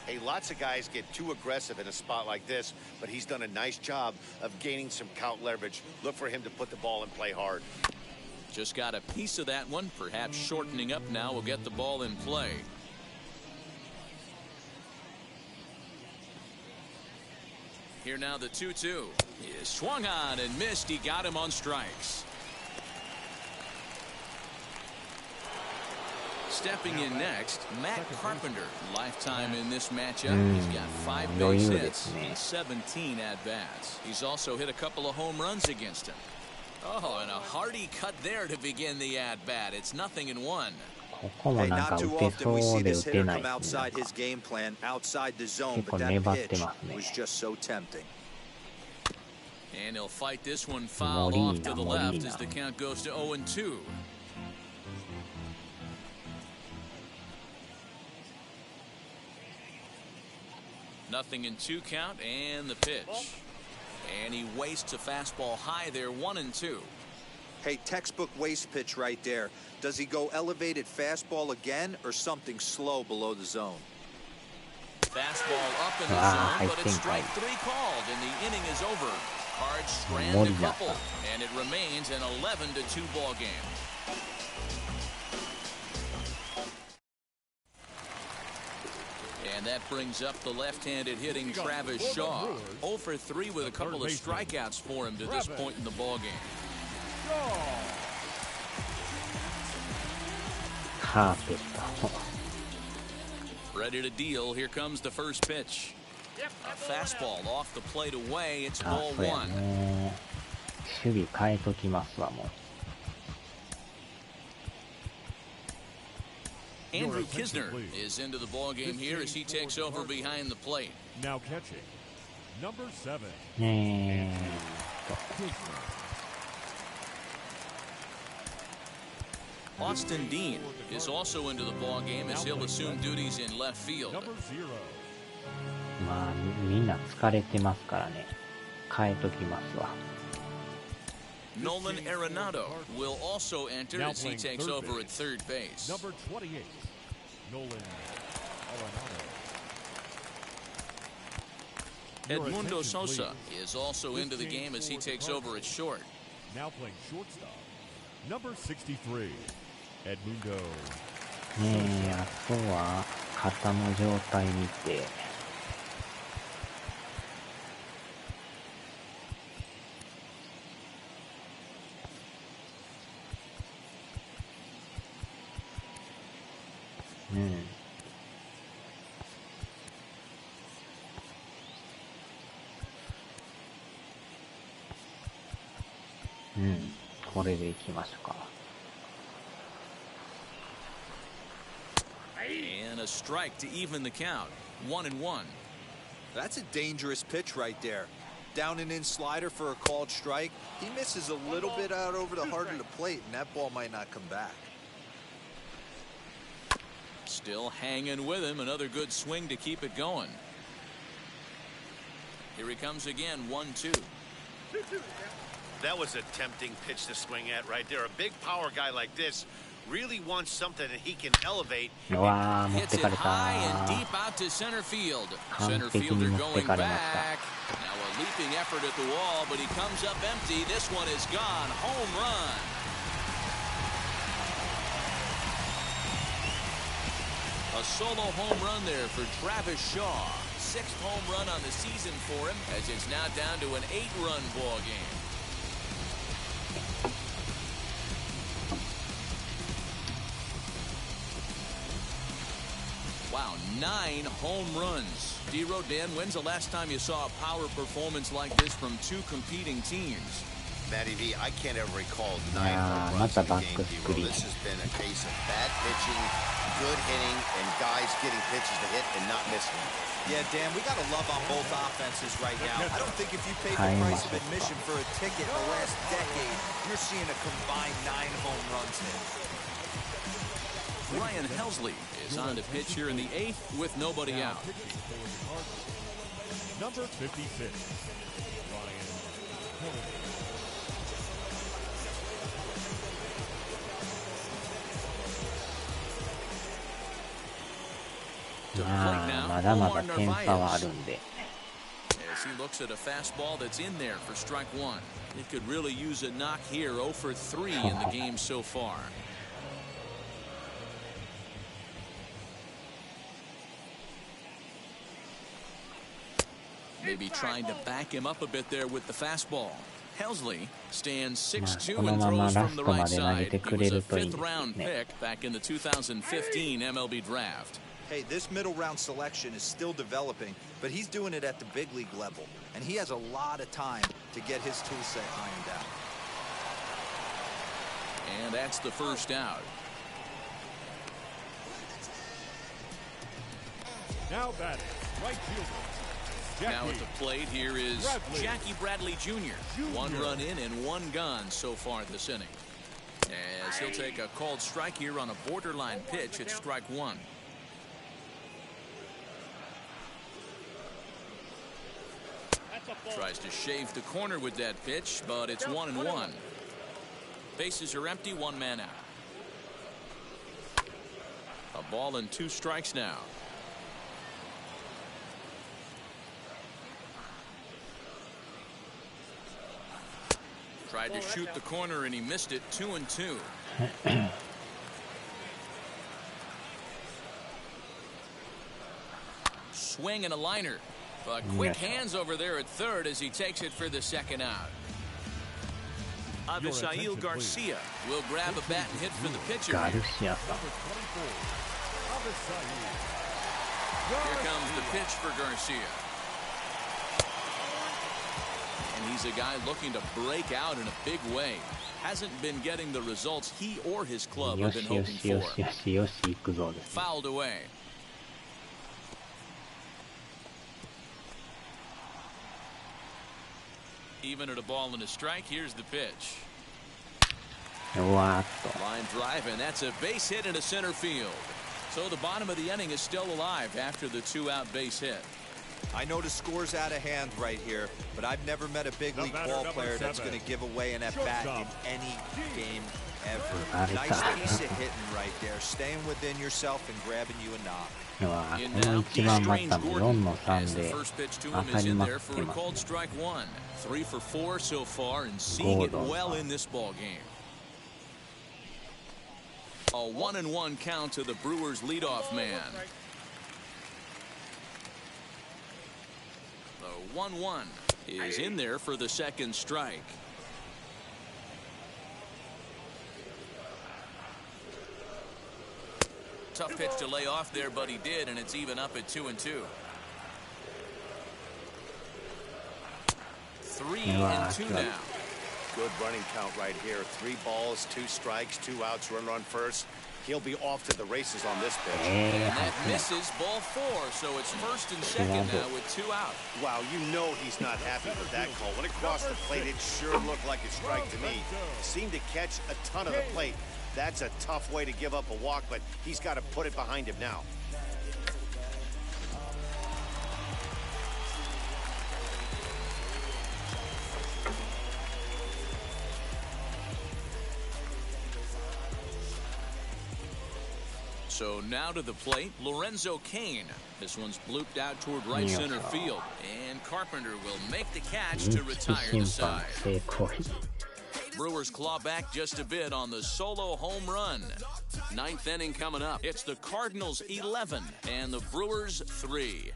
C: Hey, lots of guys get too aggressive in a spot like this, but he's done a nice job of gaining some count leverage. Look for him to put the ball in play hard.
A: Just got a piece of that one. Perhaps shortening up now will get the ball in play. Here now the 2-2. He is swung on and missed. He got him on strikes. Stepping in next, Matt Carpenter. Lifetime in this matchup. He's got 5 base hits and 17 at-bats. He's also hit a couple of home runs against him. Oh, and a hearty cut there to begin the at-bat. It's 0-1.
B: Hey, not too often we see this hitter come outside his game plan, outside the zone, but that pitch was just so tempting.
A: And he'll fight this one foul off to the left as the count goes to 0-2. Nothing in 2 count, and the pitch. And he wastes a fastball high there, 1-2.
B: Hey, textbook waste pitch right there. Does he go elevated fastball again or something slow below the zone?
A: Fastball up in the zone, but it's strike 3 called, and the inning is over. Cards strand a couple, and it remains an 11-2 ball game. And that brings up the left-handed hitting Travis Shaw. 0 for 3 with a couple of strikeouts for him to this point in the ball game. Ready to deal. Here comes the first pitch. A fastball off the plate away. It's ball 1.
D: 守備変えときますわもう。
A: Andrew Kisner is into the ball game here as he takes over behind the plate.
E: Now catching, number 7.
A: Austin Dean is also into the ball game as he'll assume duties in left field.
E: Number 0.
D: まあみんな疲れてますからね。変えときますわ。
A: Nolan Arenado will also enter as he takes over at third base.
E: Number 28, Nolan Arenado.
A: Edmundo Sosa is also into the game as he takes over at short.
E: Now playing shortstop, number 63, Edmundo.
D: ねえ、あとは肩の状態見て。これでいきますか。
A: And a strike to even the count. 1-1.
B: That's a dangerous pitch right there. Down and in slider for a called strike. He misses a little bit out over the heart of the plate, and that ball might not come back.
A: Still hanging with him. Another good swing to keep it going. Here he comes again. 1-2.
C: That was a tempting pitch to swing at right there. A big power guy like this really wants something that he can elevate.
A: Hits it high and deep out to center field. Center fielder going back. Now a leaping effort at the wall, but he comes up empty. This one is gone. Home run. A solo home run there for Travis Shaw. 6th home run on the season for him, as it's now down to an 8-run ball game. Wow, 9 home runs. D-Row, Dan, when's the last time you saw a power performance like this from two competing teams?
C: Matty V, I can't ever recall 9 home runs in a game, D-Row. This has been a case of bad pitching, good hitting, and guys getting pitches to hit and not missing.
B: Yeah, Dan, we got to love on both offenses right now. I don't think if you paid the price of admission for a ticket in the last decade, you're seeing a combined 9 home runs hit.
A: Ryan Helsley is on to pitch here in the 8th with nobody out.
E: Number 56, Ryan Helsley.
D: まだまだ点差はあるんで。
A: As he looks at a fastball that's in there for strike 1. It could really use a knock here. 0 for 3 in the game so far. Maybe trying to back him up a bit there with the fastball. Helsley stands 6'2" and throws from the right side. He was a 5th-round pick back in the 2015 MLB draft.
B: Hey, this middle round selection is still developing, but he's doing it at the big league level, and he has a lot of time to get his tool set ironed out.
A: And that's the first out.
E: Now batting, right fielder.
A: Now at the plate here is Jackie Bradley Jr. 1 run in and 1 gone so far this inning. As he'll take a called strike here on a borderline pitch at strike 1. Tries to shave the corner with that pitch, but it's 1-1. Bases are empty, 1 man out. A ball and 2 strikes now. Tried to shoot the corner and he missed it. 2-2. Swing and a liner. But quick hands over there at third as he takes it for the 2nd out. Avisail Garcia will grab a bat and hit for the pitcher. Here comes the pitch for Garcia. And he's a guy looking to break out in a big way. Hasn't been getting the results he or his club have been hoping for. Fouled away. Even at a ball and a strike, here's the pitch. Line drive, and that's a base hit into center field. So the bottom of the inning is still alive after the 2-out base hit.
B: I know the score's out of hand right here, but I've never met a big league ball player that's going to give away an at-bat in any game ever. Nice piece of hitting right there, staying within yourself and grabbing you a knock.
D: この一番バッターも4の3で当たりまくってますね。
A: 3 for 4 so far and seeing it well in this ball game. A 1-1 count to the Brewers leadoff man. The 1-1 is in there for the second strike. Tough pitch to lay off there, but he did, and it's even up at 2-2. 3-2 now.
C: Good running count right here. 3 balls, 2 strikes, 2 outs, runner on first. He'll be off to the races on this pitch.
A: And that misses ball 4, so it's first and second now with 2 out.
C: Wow, you know he's not happy with that call. When it crossed the plate, it sure looked like a strike to me. Seemed to catch a ton of the plate. That's a tough way to give up a walk, but he's got to put it behind him now.
A: So now to the plate, Lorenzo Cain. This one's blooped out toward right center field. And Carpenter will make the catch to retire the side. Brewers claw back just a bit on the solo home run. 9th inning coming up. It's the Cardinals 11 and the Brewers 3.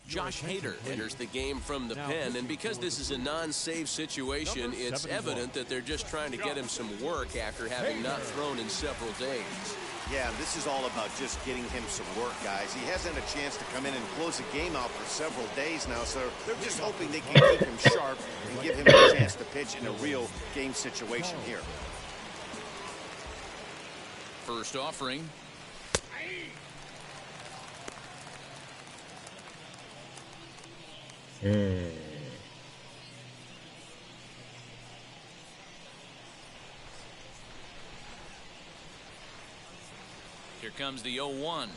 A: Josh Hader enters the game from the pen, and because this is a non-save situation, it's evident that they're just trying to get him some work after having not thrown in several days.
C: Yeah, this is all about just getting him some work, guys. He hasn't a chance to come in and close a game out for several days now, so they're just hoping they can keep him sharp and give him a chance to pitch in a real game situation here.
A: First offering. Here comes the 0-1.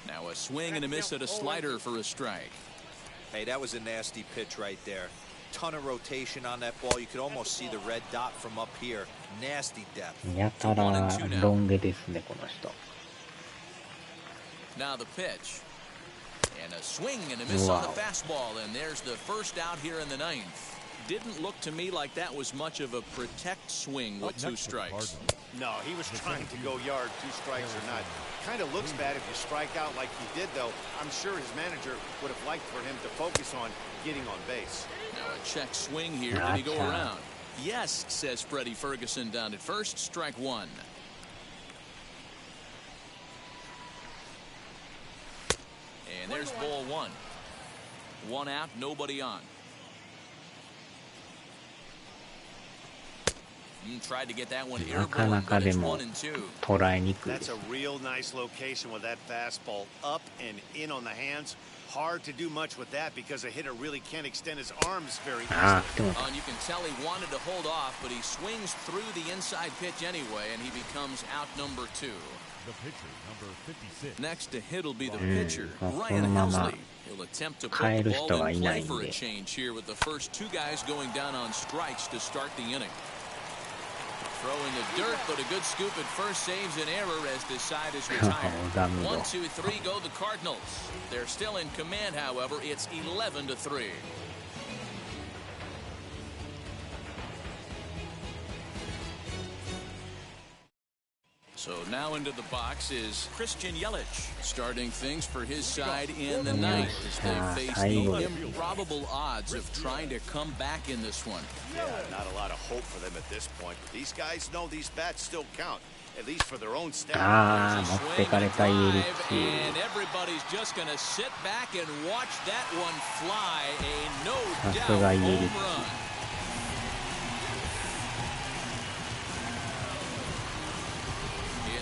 A: Now a swing and a miss at a slider for a strike.
B: Hey, that was a nasty pitch right there. Ton of rotation on that ball. You could almost see the red dot from up here. Nasty depth.
D: やたらロン毛ですね、この人。
A: Now the pitch. And a swing and a miss on the fastball, and there's the first out here in the 9th. Didn't look to me like that was much of a protect swing with 2 strikes.
C: No, he was trying to go yard, 2 strikes or not. Kind of looks bad if you strike out like he did, though. I'm sure his manager would have liked for him to focus on getting on base.
A: Now a check swing here. Did he go around? Yes, says Freddie Ferguson down at first. Strike 1. And there's ball 1. 1 out, nobody on. Tried to get that one airborne, but it's 1-2.
C: That's a real nice location with that fastball up and in on the hands. Hard to do much with that because a hitter really can't extend his arms very easily.
A: And you can tell he wanted to hold off, but he swings through the inside pitch anyway, and he becomes out number 2.
E: The pitcher, number 56.
A: Next to hit will be the pitcher, Ryan Helsley. He'll attempt to put the ball in play for a change here with the first 2 guys going down on strikes to start the inning. Throw in the dirt, but a good scoop at first saves an error as the side is retired. 1, 2, 3 go the Cardinals. They're still in command, however. It's 11-3. So now into the box is Christian Yelich, starting things for his side in the 9th as they face the improbable odds of trying to come back in this one.
C: Yeah, not a lot of hope for them at this point. But these guys know these bats still count, at least for their own stats.
A: And everybody's just going to sit back and watch that one fly. A no-doubt home run.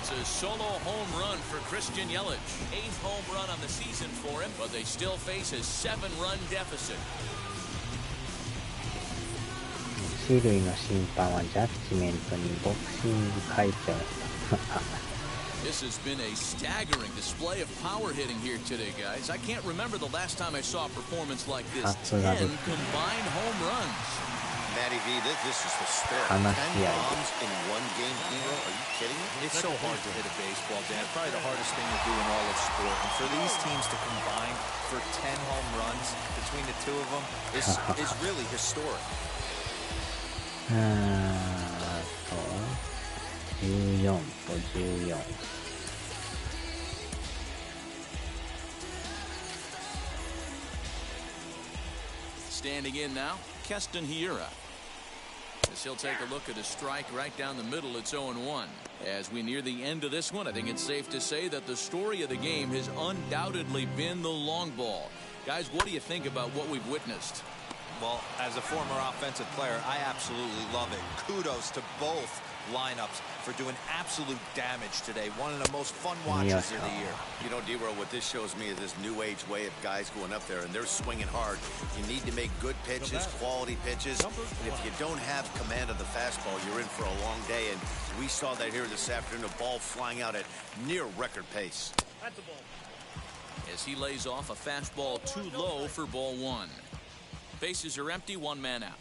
A: It's a solo home run for Christian Yelich. 8th home run on the season for him, but they still face a 7-run deficit.
D: 種類の審判はジャッジメントにボクシング書いちゃいました。
A: This has been a staggering display of power hitting here today, guys. I can't remember the last time I saw a performance like this. 10 combined home runs.
C: Matty V, this is historic. 10 bombs in one game, Nero. Are you kidding me?
B: It's so hard to hit a baseball, Dan. Probably the hardest thing to do in all of sport. And for these teams to combine for 10 home runs between the two of them is really historic.
D: 14と14。
A: Standing in now, Keston Hiura. As he'll take a look at a strike right down the middle, it's 0-1. As we near the end of this one, I think it's safe to say that the story of the game has undoubtedly been the long ball. Guys, what do you think about what we've witnessed?
B: Well, as a former offensive player, I absolutely love it. Kudos to both lineups for doing absolute damage today. One of the most fun watches of the year.
C: You know, D-Row, what this shows me is this new age way of guys going up there and they're swinging hard. You need to make good pitches, quality pitches. And if you don't have command of the fastball, you're in for a long day. And we saw that here this afternoon, a ball flying out at near record pace.
A: As he lays off a fastball too low for ball one. Bases are empty, one man out.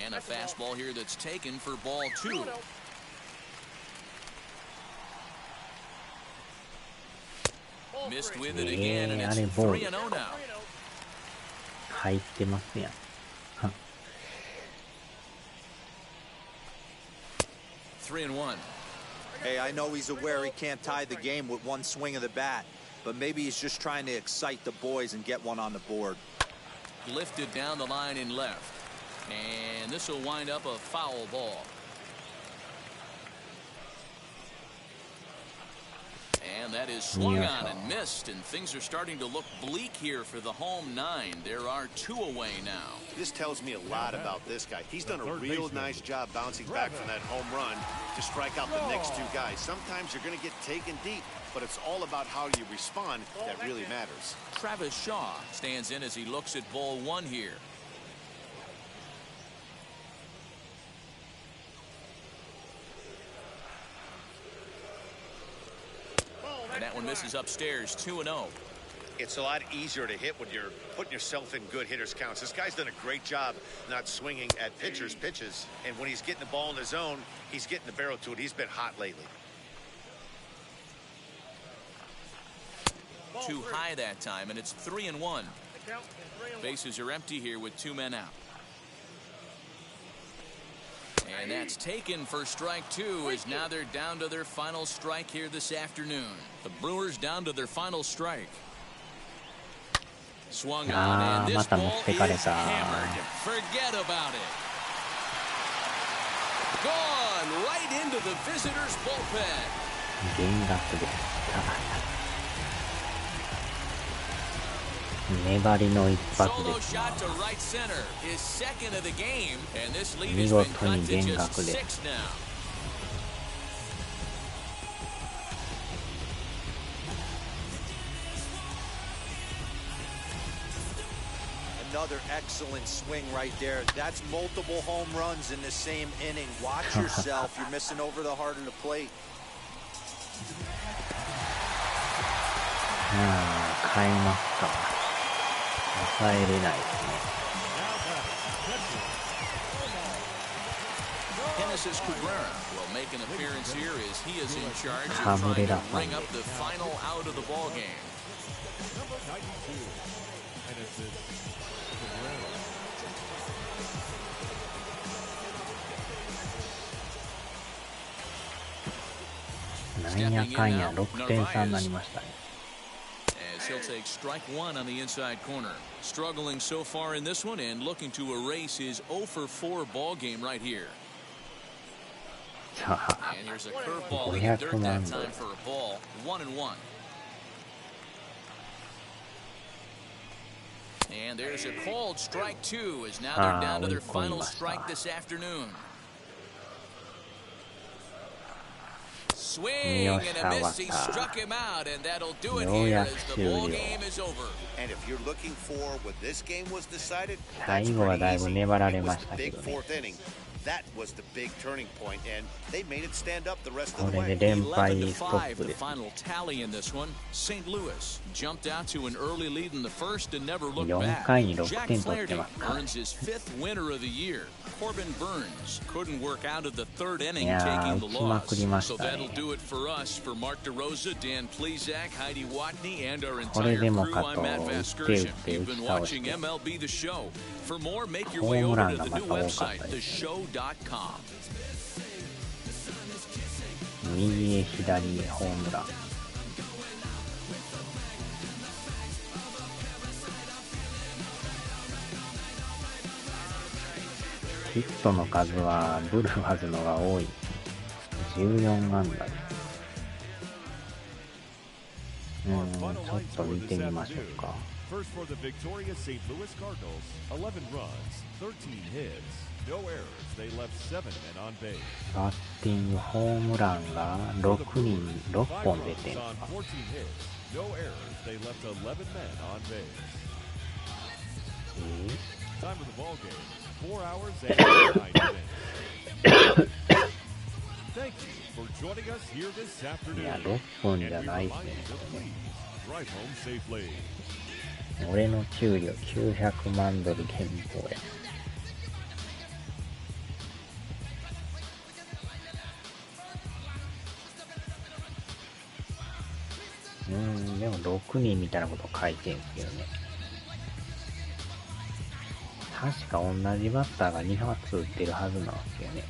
A: And a fastball here that's taken for ball two. Missed with it again, and it's 3-0 now.
D: 入ってますやん。
A: 3-1.
B: Hey, I know he's aware he can't tie the game with one swing of the bat, but maybe he's just trying to excite the boys and get one on the board.
A: Lifted down the line in left. And this will wind up a foul ball. And that is swung on and missed, and things are starting to look bleak here for the home nine. There are two away now.
C: This tells me a lot about this guy. He's done a real nice job bouncing back from that home run to strike out the next two guys. Sometimes you're going to get taken deep, but it's all about how you respond that really matters.
A: Travis Shaw stands in as he looks at ball one here. And that one misses upstairs, 2-0.
C: It's a lot easier to hit when you're putting yourself in good hitters counts. This guy's done a great job not swinging at pitchers' pitches. And when he's getting the ball in the zone, he's getting the barrel to it. He's been hot lately.
A: Too high that time, and it's 3-1. Bases are empty here with two men out. And that's taken for strike two, as now they're down to their final strike here this afternoon. The Brewers down to their final strike. Swung on, and this ball is hammered. Forget about it. Gone right into the visitors' bullpen.
D: 減額でした。粘りの一発ですな。見事に減額で。
B: Another excellent swing right there. That's multiple home runs in the same inning. Watch yourself. You're missing over the heart of the plate.
D: 変えますか。抑えれないですね。
A: Genesis Cabrera will make an appearance here as he is in charge of trying to bring up the final out of the ball game.
D: なんやかんや6点差になりましたね。
A: He'll take strike one on the inside corner. Struggling so far in this one and looking to erase his 0-for-4 ball game right here. And here's a curveball in the dirt that time for a ball. 1-1. And there's a called strike two, as now they're down to their final strike this afternoon. Swing and a miss. He struck him out, and that'll do it here as the ball game is over.
C: And if you're looking for what this game was decided,
D: 最後はだいぶ粘られましたけどね。
C: That was the big turning point, and they made it stand up the rest of
D: こ
C: the
D: れ
C: way.
D: で連敗
A: 11 to
D: ストッ
A: 5,
D: プ
A: the
D: です。
A: final tally in this one. St. Louis jumped out to an early lead in the first and never looked
D: 4
A: back.
D: 回に6
A: Jack
D: 点取って
A: Flaherty
D: ますから。
A: earns his 5th winner of the year. Corbin Burns couldn't work out of the third inning,
D: いやー、
A: taking the
D: 打ちまくりま
A: loss.
D: し
A: So
D: た
A: that'll
D: ね。
A: do it for us. For Mark DeRosa, Dan Plesac, Heidi Watney, and our
D: これ
A: entire
D: でも
A: crew,
D: か
A: I'm
D: と
A: Matt
D: 打って打
A: Vasgersian.
D: って
A: You've
D: 打
A: been
D: ち倒し
A: watching
D: て
A: MLB The Show. For more, make your
D: ホ
A: way
D: ーム
A: over
D: ラン
A: to
D: が
A: the
D: ま
A: new
D: た多かっ
A: website,
D: たですね。
A: theshow.com.
D: 右へ左へホームラン。ヒットの数はブルワーズのが多い。14安打です。ちょっと見てみましょうか。
E: First for the victorious St. Louis Cardinals, 11 runs, 13 hits, no errors. They left 7 men on base.
D: バッティングホームランが6本出てる。
E: On 14 hits, no errors. They left 11 men on base. Time of the ball game, 4 hours and 9 minutes. Thank you for joining us here this
D: いや、
E: afternoon.
D: 6分
E: And
D: じゃ
E: we
D: ない
E: remind
D: で
E: you
D: す
E: to
D: ね。
E: please drive home safely.
D: 俺の給料900万ドル減俸や。でも6人みたいなこと書いてんすけどね。確か同じバッターが2発打ってるはずなんですよね。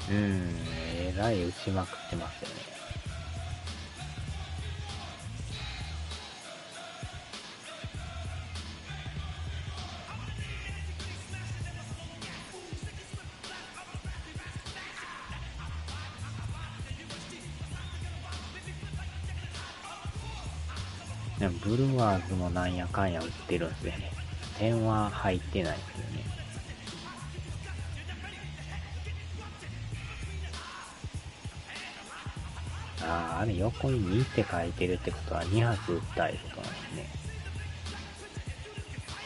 D: えらい打ちまくってますよね。でもブルワーズもなんやかんや打ってるんですよね。点は入ってないですよね。あれ横に2って書いてるってことは2発打ったいことなんですね。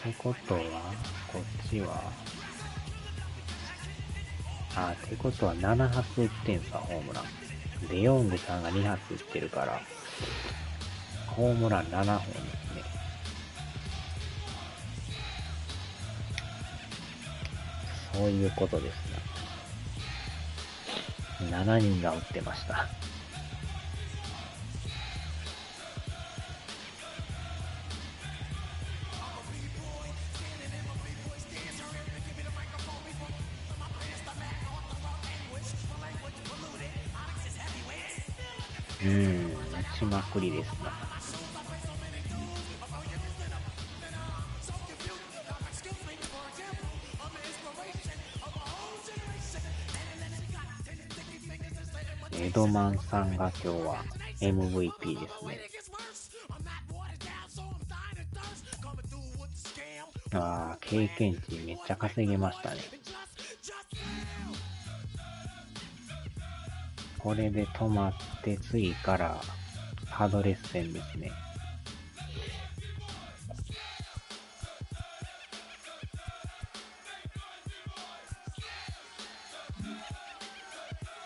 D: ってことは、こっちは、ってことは7発打ってんすか、ホームラン。デヨングさんが2発打ってるから、ホームラン7本ですね。そういうことですね。7人が打ってました。打ちまくりですな。エドマンさんが今日は MVP ですね。経験値めっちゃ稼げましたね。これで止まって次からパドレス戦ですね。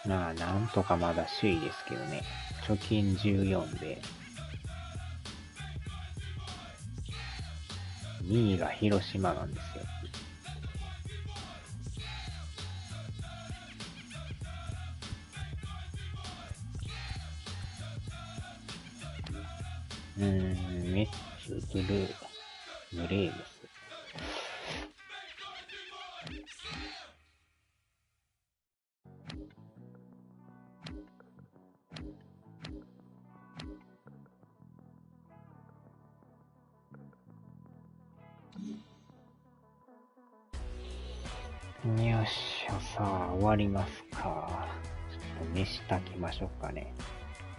D: なんとかまだ首位ですけどね。貯金14で。2位が広島なんですよ。メッツ、ブレーブス。よっしゃ、さあ、終わりますか。ちょっと飯炊きましょうかね。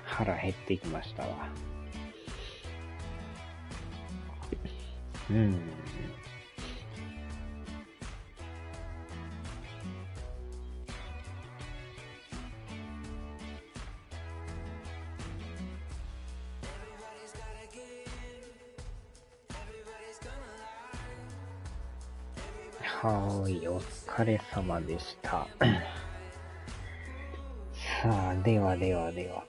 D: 腹減ってきましたわ。はーい、お疲れ様でした。さあ、では。